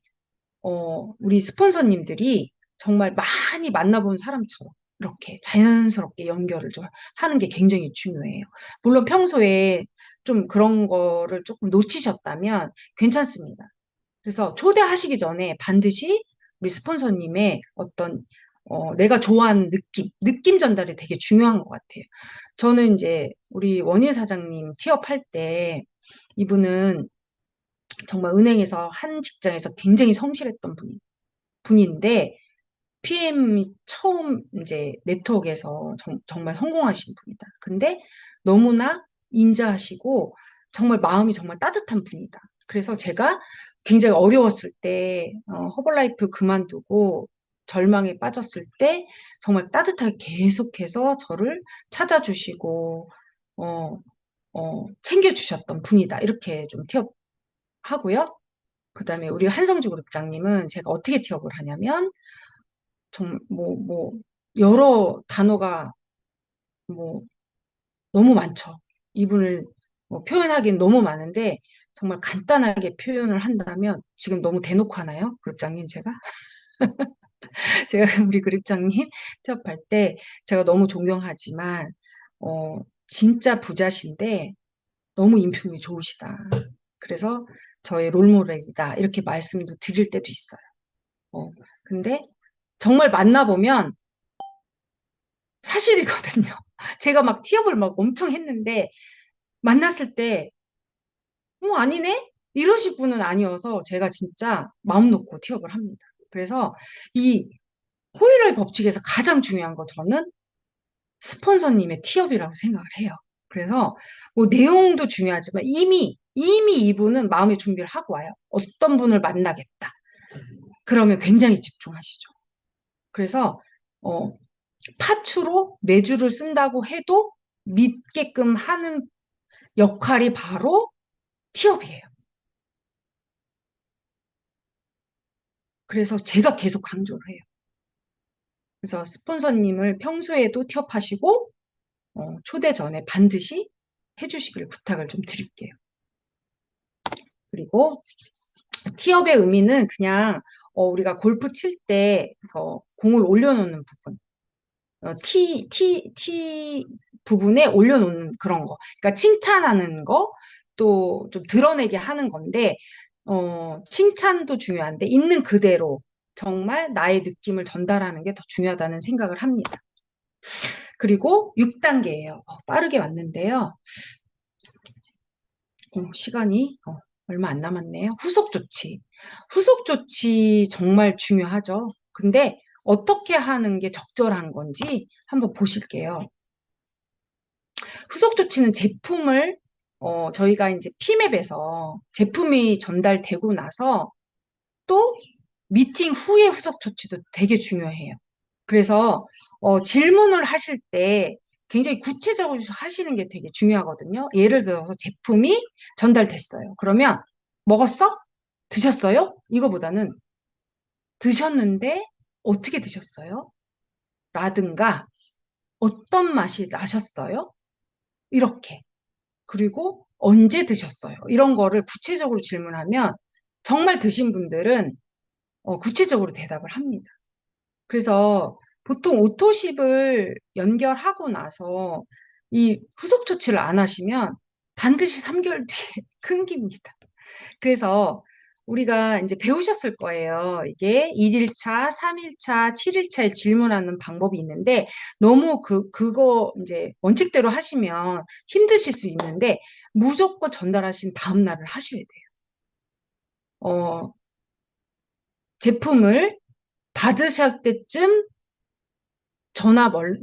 우리 스폰서님들이 정말 많이 만나본 사람처럼 이렇게 자연스럽게 연결을 좀 하는 게 굉장히 중요해요. 물론 평소에 좀 그런 거를 조금 놓치셨다면 괜찮습니다. 그래서 초대하시기 전에 반드시 우리 스폰서님의 어떤 내가 좋아하는 느낌 전달이 되게 중요한 것 같아요. 저는 이제 우리 원희 사장님 취업할 때 이분은 정말 은행에서 한 직장에서 굉장히 성실했던 분인데 PM이 처음 이제 네트워크에서 정말 성공하신 분이다. 근데 너무나 인자하시고 정말 마음이 정말 따뜻한 분이다. 그래서 제가 굉장히 어려웠을 때 허벌라이프 그만두고 절망에 빠졌을 때 정말 따뜻하게 계속해서 저를 찾아주시고 어, 챙겨주셨던 분이다. 이렇게 좀 티업하고요. 그다음에 우리 한성주 그룹장님은 제가 어떻게 티업을 하냐면 여러 단어가 뭐, 너무 많죠. 이분을 표현하기엔 너무 많은데, 정말 간단하게 표현을 한다면, 지금 너무 대놓고 하나요? 그룹장님, 제가? 제가 우리 그룹장님 취업할 때, 제가 너무 존경하지만, 진짜 부자신데, 너무 인품이 좋으시다. 그래서 저의 롤모델이다. 이렇게 말씀도 드릴 때도 있어요. 어, 근데 정말 만나보면, 사실이거든요. 제가 막 티업을 막 엄청 했는데 만났을 때, 아니네? 이러실 분은 아니어서 제가 진짜 마음 놓고 티업을 합니다. 그래서 이 호일의 법칙에서 가장 중요한 거 저는 스폰서님의 티업이라고 생각을 해요. 그래서 뭐 내용도 중요하지만 이미 이분은 마음의 준비를 하고 와요. 어떤 분을 만나겠다. 그러면 굉장히 집중하시죠. 그래서 어, 파추로 매주를 쓴다고 해도 믿게끔 하는 역할이 바로 티업이에요. 그래서 제가 계속 강조를 해요. 그래서 스폰서님을 평소에도 티업하시고 초대 전에 반드시 해주시길 부탁을 좀 드릴게요. 그리고 티업의 의미는 그냥 우리가 골프 칠 때 공을 올려놓는 부분, 티 부분에 올려놓는 그런 거. 그러니까 칭찬하는 거, 또 좀 드러내게 하는 건데, 칭찬도 중요한데, 있는 그대로 정말 나의 느낌을 전달하는 게 더 중요하다는 생각을 합니다. 그리고 6단계예요. 빠르게 왔는데요. 시간이 얼마 안 남았네요. 후속 조치. 후속 조치 정말 중요하죠. 근데 어떻게 하는 게 적절한 건지 한번 보실게요. 후속 조치는 제품을 저희가 이제 PM앱에서 제품이 전달되고 나서 또 미팅 후의 후속 조치도 되게 중요해요. 그래서 질문을 하실 때 굉장히 구체적으로 하시는 게 되게 중요하거든요. 예를 들어서 제품이 전달됐어요. 그러면 먹었어? 드셨어요? 이거보다는 드셨는데 어떻게 드셨어요? 라든가 어떤 맛이 나셨어요? 이렇게. 그리고 언제 드셨어요? 이런 거를 구체적으로 질문하면 정말 드신 분들은 구체적으로 대답을 합니다. 그래서 보통 오토십을 연결하고 나서 이 후속 조치를 안 하시면 반드시 3개월 뒤에 끊깁니다. 그래서 우리가 이제 배우셨을 거예요. 이게 1일차, 3일차, 7일차에 질문하는 방법이 있는데 너무 그거 이제 원칙대로 하시면 힘드실 수 있는데 무조건 전달하신 다음 날을 하셔야 돼요. 어, 제품을 받으실 때쯤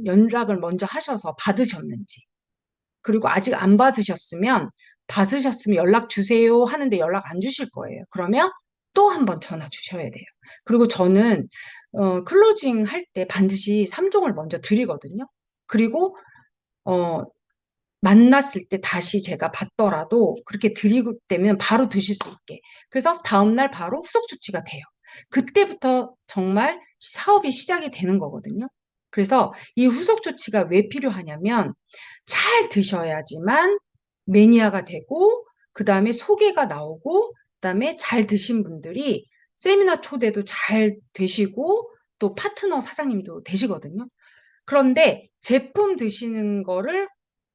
연락을 먼저 하셔서 받으셨는지, 그리고 아직 안 받으셨으면 연락 주세요 하는데 연락 안 주실 거예요. 그러면 또 한 번 전화 주셔야 돼요. 그리고 저는 클로징 할 때 반드시 3종을 먼저 드리거든요. 그리고 어, 만났을 때 다시 제가 받더라도 그렇게 드리고 되면 바로 드실 수 있게. 그래서 다음날 바로 후속 조치가 돼요. 그때부터 정말 사업이 시작이 되는 거거든요. 그래서 이 후속 조치가 왜 필요하냐면 잘 드셔야지만 매니아가 되고, 그 다음에 소개가 나오고, 그 다음에 잘 드신 분들이 세미나 초대도 잘 되시고, 또 파트너 사장님도 되시거든요. 그런데 제품 드시는 거를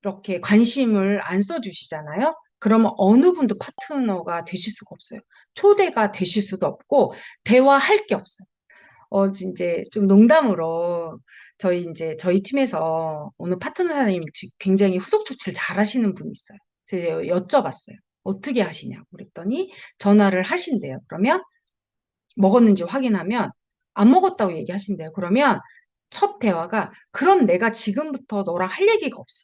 이렇게 관심을 안 써주시잖아요. 그러면 어느 분도 파트너가 되실 수가 없어요. 초대가 되실 수도 없고, 대화할 게 없어요. 이제 좀 농담으로 저희 팀에서 어느 파트너 사장님이 굉장히 후속 조치를 잘 하시는 분이 있어요. 제가 여쭤봤어요. 어떻게 하시냐고 그랬더니 전화를 하신대요. 그러면 먹었는지 확인하면 안 먹었다고 얘기하신대요. 그러면 첫 대화가 그럼 내가 지금부터 너랑 할 얘기가 없어.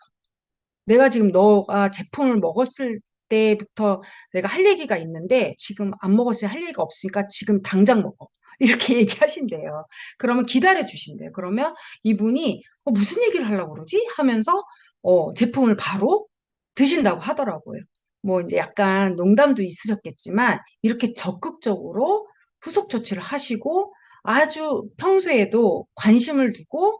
내가 지금 너가 제품을 먹었을 때부터 내가 할 얘기가 있는데 지금 안 먹었을 때 할 얘기가 없으니까 지금 당장 먹어. 이렇게 얘기하신대요. 그러면 기다려 주신대요. 그러면 이분이 무슨 얘기를 하려고 그러지? 하면서 제품을 바로 드신다고 하더라고요. 뭐 이제 약간 농담도 있으셨겠지만 이렇게 적극적으로 후속 조치를 하시고 아주 평소에도 관심을 두고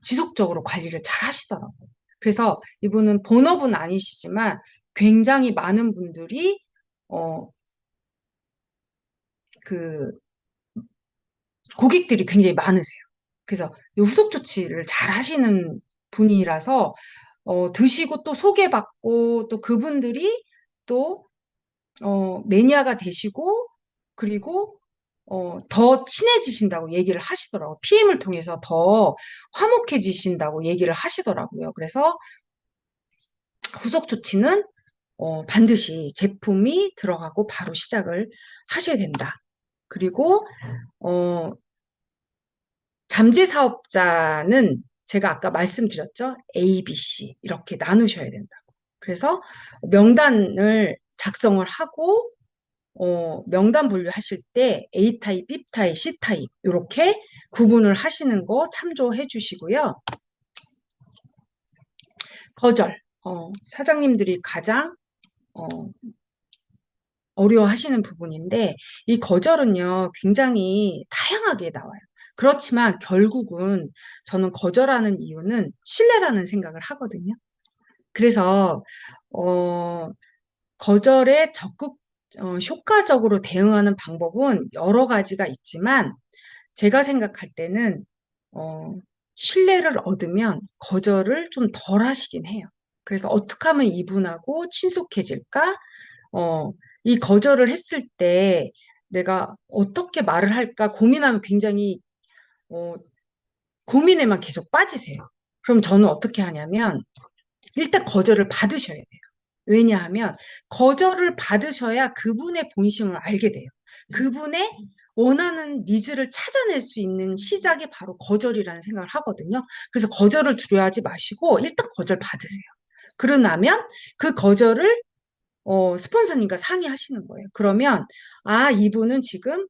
지속적으로 관리를 잘 하시더라고요. 그래서 이분은 본업은 아니시지만 굉장히 많은 분들이, 어, 그, 고객들이 굉장히 많으세요. 그래서 이 후속 조치를 잘 하시는 분이라서, 드시고 또 소개받고 또 그분들이 또, 매니아가 되시고, 그리고, 더 친해지신다고 얘기를 하시더라고요. PM을 통해서 더 화목해지신다고 얘기를 하시더라고요. 그래서 후속 조치는 반드시 제품이 들어가고 바로 시작을 하셔야 된다. 그리고 어, 잠재 사업자는 제가 아까 말씀드렸죠. A, B, C 이렇게 나누셔야 된다고. 그래서 명단을 작성을 하고 명단 분류하실 때 A 타입, B 타입, C 타입 이렇게 구분을 하시는 거 참조해 주시고요. 거절. 사장님들이 가장 어, 어려워하시는 부분인데 이 거절은요 굉장히 다양하게 나와요. 그렇지만 결국은 저는 거절하는 이유는 신뢰라는 생각을 하거든요. 그래서 어, 거절에 적극 효과적으로 대응하는 방법은 여러 가지가 있지만 제가 생각할 때는 어, 신뢰를 얻으면 거절을 좀 덜 하시긴 해요. 그래서 어떻게 하면 이분하고 친숙해질까? 이 거절을 했을 때 내가 어떻게 말을 할까 고민하면 굉장히 어, 고민에만 계속 빠지세요. 그럼 저는 어떻게 하냐면 일단 거절을 받으셔야 돼요. 왜냐하면 거절을 받으셔야 그분의 본심을 알게 돼요. 그분의 원하는 니즈를 찾아낼 수 있는 시작이 바로 거절이라는 생각을 하거든요. 그래서 거절을 두려워하지 마시고 일단 거절 받으세요. 그러고 나면 그 거절을 스폰서님과 상의하시는 거예요. 그러면, 아, 이분은 지금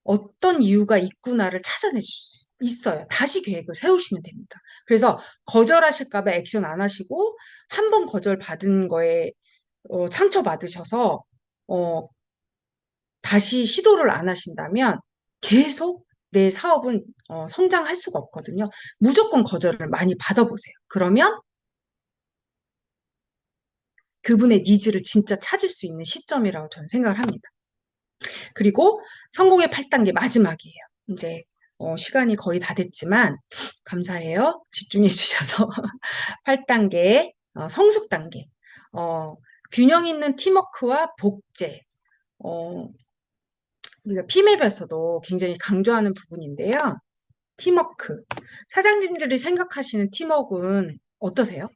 어떤 이유가 있구나를 찾아낼 수 있어요. 다시 계획을 세우시면 됩니다. 그래서 거절하실까 봐 액션 안 하시고, 한 번 거절 받은 거에 상처받으셔서, 어, 다시 시도를 안 하신다면 계속 내 사업은 성장할 수가 없거든요. 무조건 거절을 많이 받아보세요. 그러면 그분의 니즈를 진짜 찾을 수 있는 시점이라고 저는 생각을 합니다. 그리고 성공의 8단계 마지막이에요. 이제 시간이 거의 다 됐지만 감사해요. 집중해 주셔서 8단계 성숙 단계. 어, 균형 있는 팀워크와 복제. 어, 우리가 피멜에서도 굉장히 강조하는 부분인데요. 팀워크. 사장님들이 생각하시는 팀워크는 어떠세요?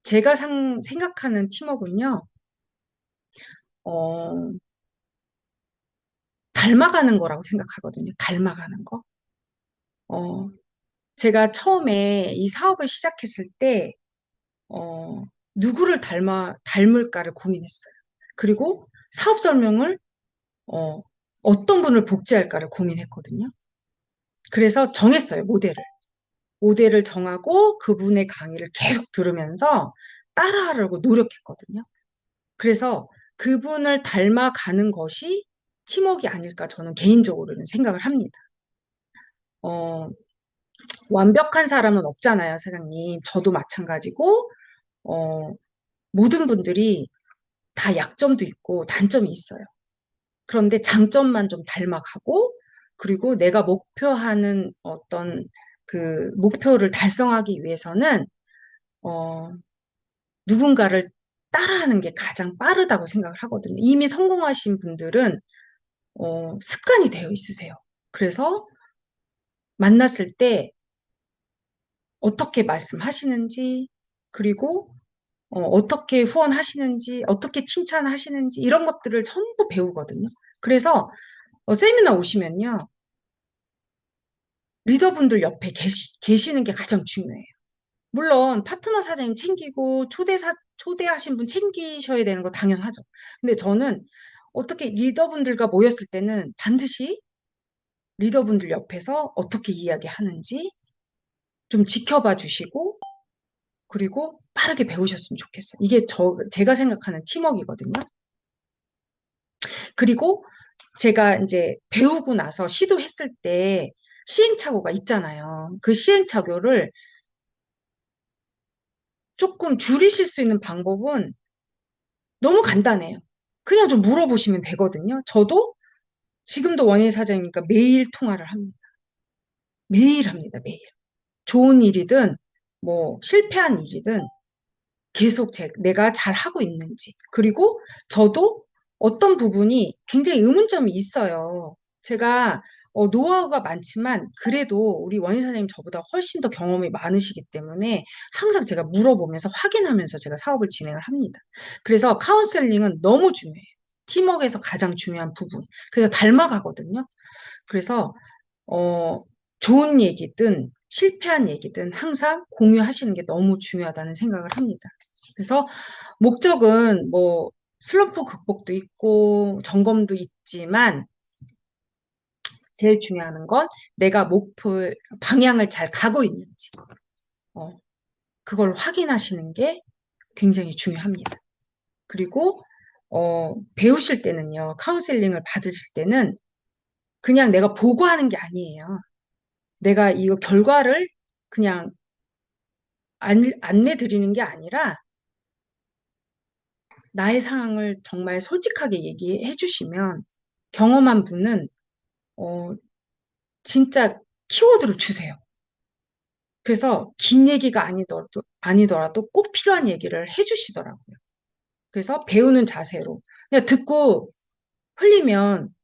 제가 생각하는 팀워크는요, 어, 닮아가는 거라고 생각하거든요. 닮아가는 거. 어, 제가 처음에 이 사업을 시작했을 때, 누구를 닮을까를 고민했어요. 그리고 사업 설명을, 어, 어떤 분을 복제할까를 고민했거든요. 그래서 정했어요, 모델을. 모델을 정하고 그분의 강의를 계속 들으면서 따라하려고 노력했거든요. 그래서 그분을 닮아가는 것이 팀워크가 아닐까 저는 개인적으로는 생각을 합니다. 어, 완벽한 사람은 없잖아요, 사장님. 저도 마찬가지고, 어, 모든 분들이 다 약점도 있고 단점이 있어요. 그런데 장점만 좀 닮아가고, 그리고 내가 목표하는 어떤 그 목표를 달성하기 위해서는, 어, 누군가를 따라하는 게 가장 빠르다고 생각을 하거든요. 이미 성공하신 분들은, 습관이 되어 있으세요. 그래서 만났을 때 어떻게 말씀하시는지, 그리고 어떻게 후원하시는지, 어떻게 칭찬하시는지, 이런 것들을 전부 배우거든요. 그래서 세미나 오시면요, 리더분들 옆에 계시는 게 가장 중요해요. 물론 파트너 사장님 챙기고 초대하신 분 챙기셔야 되는 거 당연하죠. 근데 저는 어떻게 리더분들과 모였을 때는 반드시 리더분들 옆에서 어떻게 이야기하는지 좀 지켜봐 주시고 그리고 빠르게 배우셨으면 좋겠어요. 이게 제가 생각하는 팀워크이거든요. 그리고 제가 이제 배우고 나서 시도했을 때 시행착오가 있잖아요. 그 시행착오를 조금 줄이실 수 있는 방법은 너무 간단해요. 그냥 좀 물어보시면 되거든요. 저도 지금도 원희 사장님과 매일 통화를 합니다. 매일 합니다, 매일. 좋은 일이든, 뭐, 실패한 일이든, 계속 내가 잘 하고 있는지. 그리고 저도 어떤 부분이 굉장히 의문점이 있어요. 제가 노하우가 많지만 그래도 우리 원희 사장님 저보다 훨씬 더 경험이 많으시기 때문에 항상 제가 물어보면서 확인하면서 제가 사업을 진행을 합니다. 그래서 카운셀링은 너무 중요해요. 팀워크에서 가장 중요한 부분. 그래서 닮아가거든요. 그래서 어, 좋은 얘기든 실패한 얘기든 항상 공유하시는 게 너무 중요하다는 생각을 합니다. 그래서 목적은 뭐 슬럼프 극복도 있고 점검도 있지만 제일 중요한 건 내가 목표 방향을 잘 가고 있는지 어, 그걸 확인하시는 게 굉장히 중요합니다. 그리고 배우실 때는요 카운셀링을 받으실 때는 그냥 내가 보고하는 게 아니에요. 내가 이거 결과를 그냥 안내 드리는 게 아니라 나의 상황을 정말 솔직하게 얘기해 주시면 경험한 분은 어, 진짜 키워드를 주세요. 그래서 긴 얘기가 아니더라도 꼭 필요한 얘기를 해 주시더라고요. 그래서 배우는 자세로 그냥 듣고 흘리면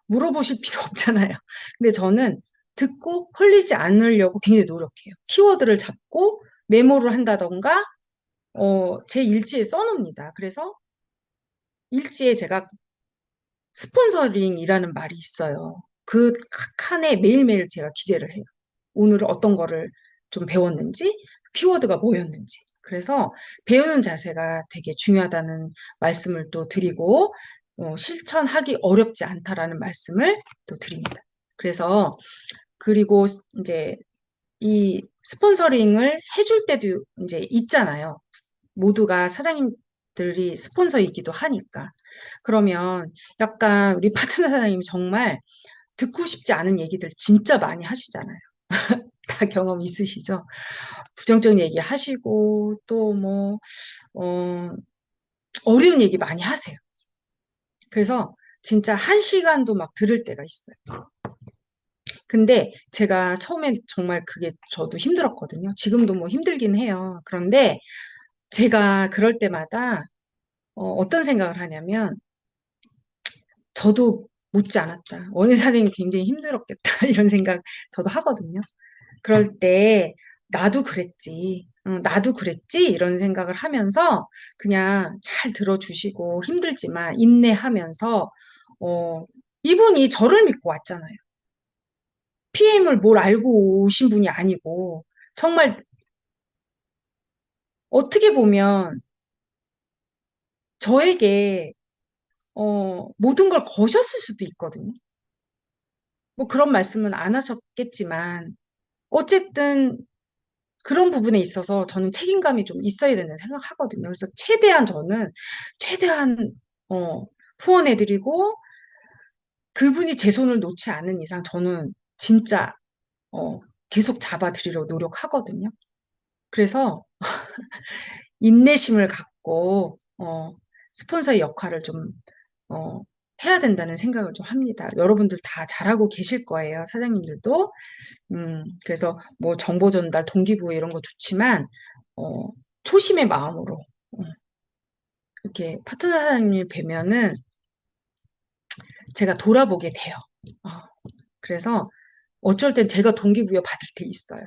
물어보실 필요 없잖아요. 근데 저는 듣고 흘리지 않으려고 굉장히 노력해요. 키워드를 잡고 메모를 한다던가 제 일지에 써놓습니다. 그래서 일지에 제가 스폰서링이라는 말이 있어요. 그 칸에 매일매일 제가 기재를 해요. 오늘 어떤 거를 좀 배웠는지, 키워드가 뭐였는지. 그래서 배우는 자세가 되게 중요하다는 말씀을 또 드리고, 실천하기 어렵지 않다라는 말씀을 또 드립니다. 그래서, 그리고 이제 이 스폰서링을 해줄 때도 이제 있잖아요. 모두가 사장님들이 스폰서이기도 하니까. 그러면 약간 우리 파트너 사장님이 정말 듣고 싶지 않은 얘기들 진짜 많이 하시잖아요. 다 경험 있으시죠? 부정적인 얘기 하시고, 또 뭐, 어, 어려운 얘기 많이 하세요. 그래서 진짜 1시간도 막 들을 때가 있어요. 근데 제가 처음엔 정말 그게 저도 힘들었거든요. 지금도 뭐 힘들긴 해요. 그런데 제가 그럴 때마다 떤 생각을 하냐면 저도 못지 않았다. 원예 사장님이 굉장히 힘들었겠다. 이런 생각 저도 하거든요. 그럴 때 나도 그랬지. 나도 그랬지. 이런 생각을 하면서 그냥 잘 들어주시고 힘들지만 인내하면서 어, 이분이 저를 믿고 왔잖아요. PM을 뭘 알고 오신 분이 아니고 정말 어떻게 보면 저에게 모든 걸 거셨을 수도 있거든요. 뭐 그런 말씀은 안 하셨겠지만 어쨌든 그런 부분에 있어서 저는 책임감이 좀 있어야 된다고 생각하거든요. 그래서 최대한 저는 최대한 어, 후원해드리고 그분이 제 손을 놓지 않는 이상 저는 진짜 어, 계속 잡아드리려고 노력하거든요. 그래서 인내심을 갖고 스폰서의 역할을 좀 어, 해야 된다는 생각을 좀 합니다. 여러분들 다 잘하고 계실 거예요, 사장님들도. 그래서 뭐 정보 전달, 동기부여 이런 거 좋지만 어, 초심의 마음으로 이렇게 파트너 사장님이 뵈면은 제가 돌아보게 돼요. 어, 그래서 어쩔 땐 제가 동기부여 받을 때 있어요.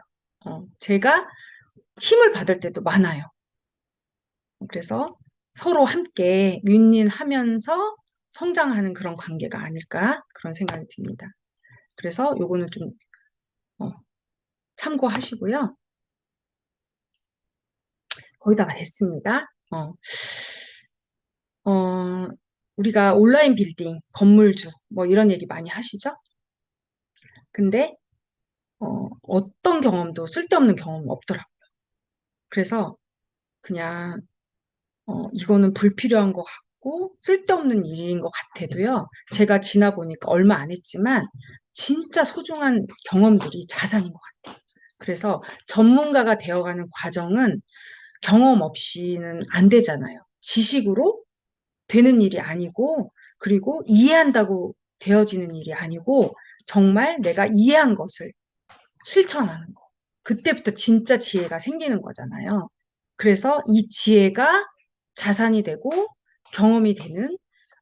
제가 힘을 받을 때도 많아요. 그래서 서로 함께 윈윈하면서 성장하는 그런 관계가 아닐까 그런 생각이 듭니다. 그래서 요거는 좀 어, 참고하시고요. 거의 다 됐습니다. 어, 우리가 온라인 빌딩, 건물주 뭐 이런 얘기 많이 하시죠? 근데 어떤 경험도 쓸데없는 경험은 없더라고요. 그래서 그냥 이거는 불필요한 것 같고 쓸데없는 일인 것 같아도요. 제가 지나 보니까 얼마 안 했지만 진짜 소중한 경험들이 자산인 것 같아요. 그래서 전문가가 되어가는 과정은 경험 없이는 안 되잖아요. 지식으로 되는 일이 아니고 그리고 이해한다고 되어지는 일이 아니고 정말 내가 이해한 것을 실천하는 거. 그때부터 진짜 지혜가 생기는 거잖아요. 그래서 이 지혜가 자산이 되고 경험이 되는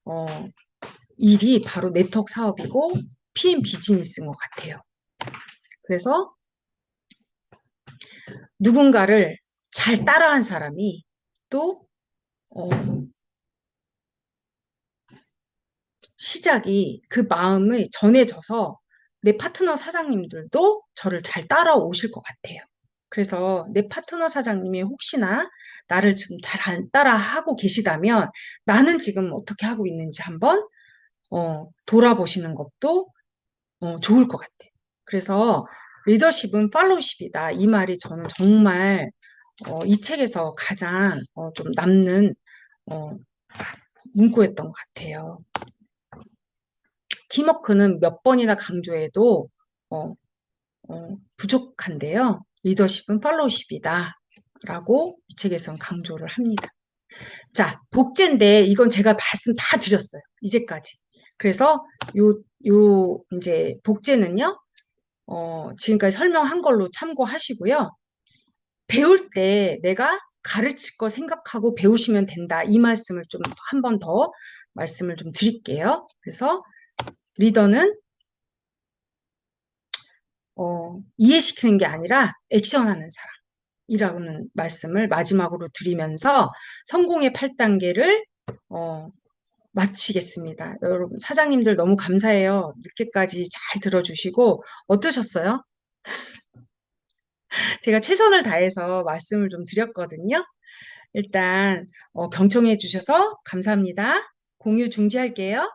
어, 일이 바로 네트워크 사업이고 PM 비즈니스인 것 같아요. 그래서 누군가를 잘 따라한 사람이 또 어, 시작이 그 마음이 전해져서 내 파트너 사장님들도 저를 잘 따라오실 것 같아요. 그래서 내 파트너 사장님이 혹시나 나를 지금 잘 안 따라하고 계시다면 나는 지금 어떻게 하고 있는지 한번 돌아보시는 것도 좋을 것 같아요. 그래서 리더십은 팔로우십이다. 이 말이 저는 정말 이 책에서 가장 좀 남는 어, 문구였던 것 같아요. 팀워크는 몇 번이나 강조해도 어, 부족한데요. 리더십은 팔로우십이다. 라고 이 책에서는 강조를 합니다. 자, 복제인데 이건 제가 말씀 다 드렸어요. 이제까지. 그래서 이제 복제는요. 지금까지 설명한 걸로 참고하시고요. 배울 때 내가 가르칠 거 생각하고 배우시면 된다. 이 말씀을 좀 한 번 더 말씀을 좀 드릴게요. 그래서 리더는 이해시키는 게 아니라 액션하는 사람이라는 말씀을 마지막으로 드리면서 성공의 8단계를 마치겠습니다. 여러분, 사장님들 너무 감사해요. 늦게까지 잘 들어주시고 어떠셨어요? 제가 최선을 다해서 말씀을 좀 드렸거든요. 일단 경청해 주셔서 감사합니다. 공유 중지할게요.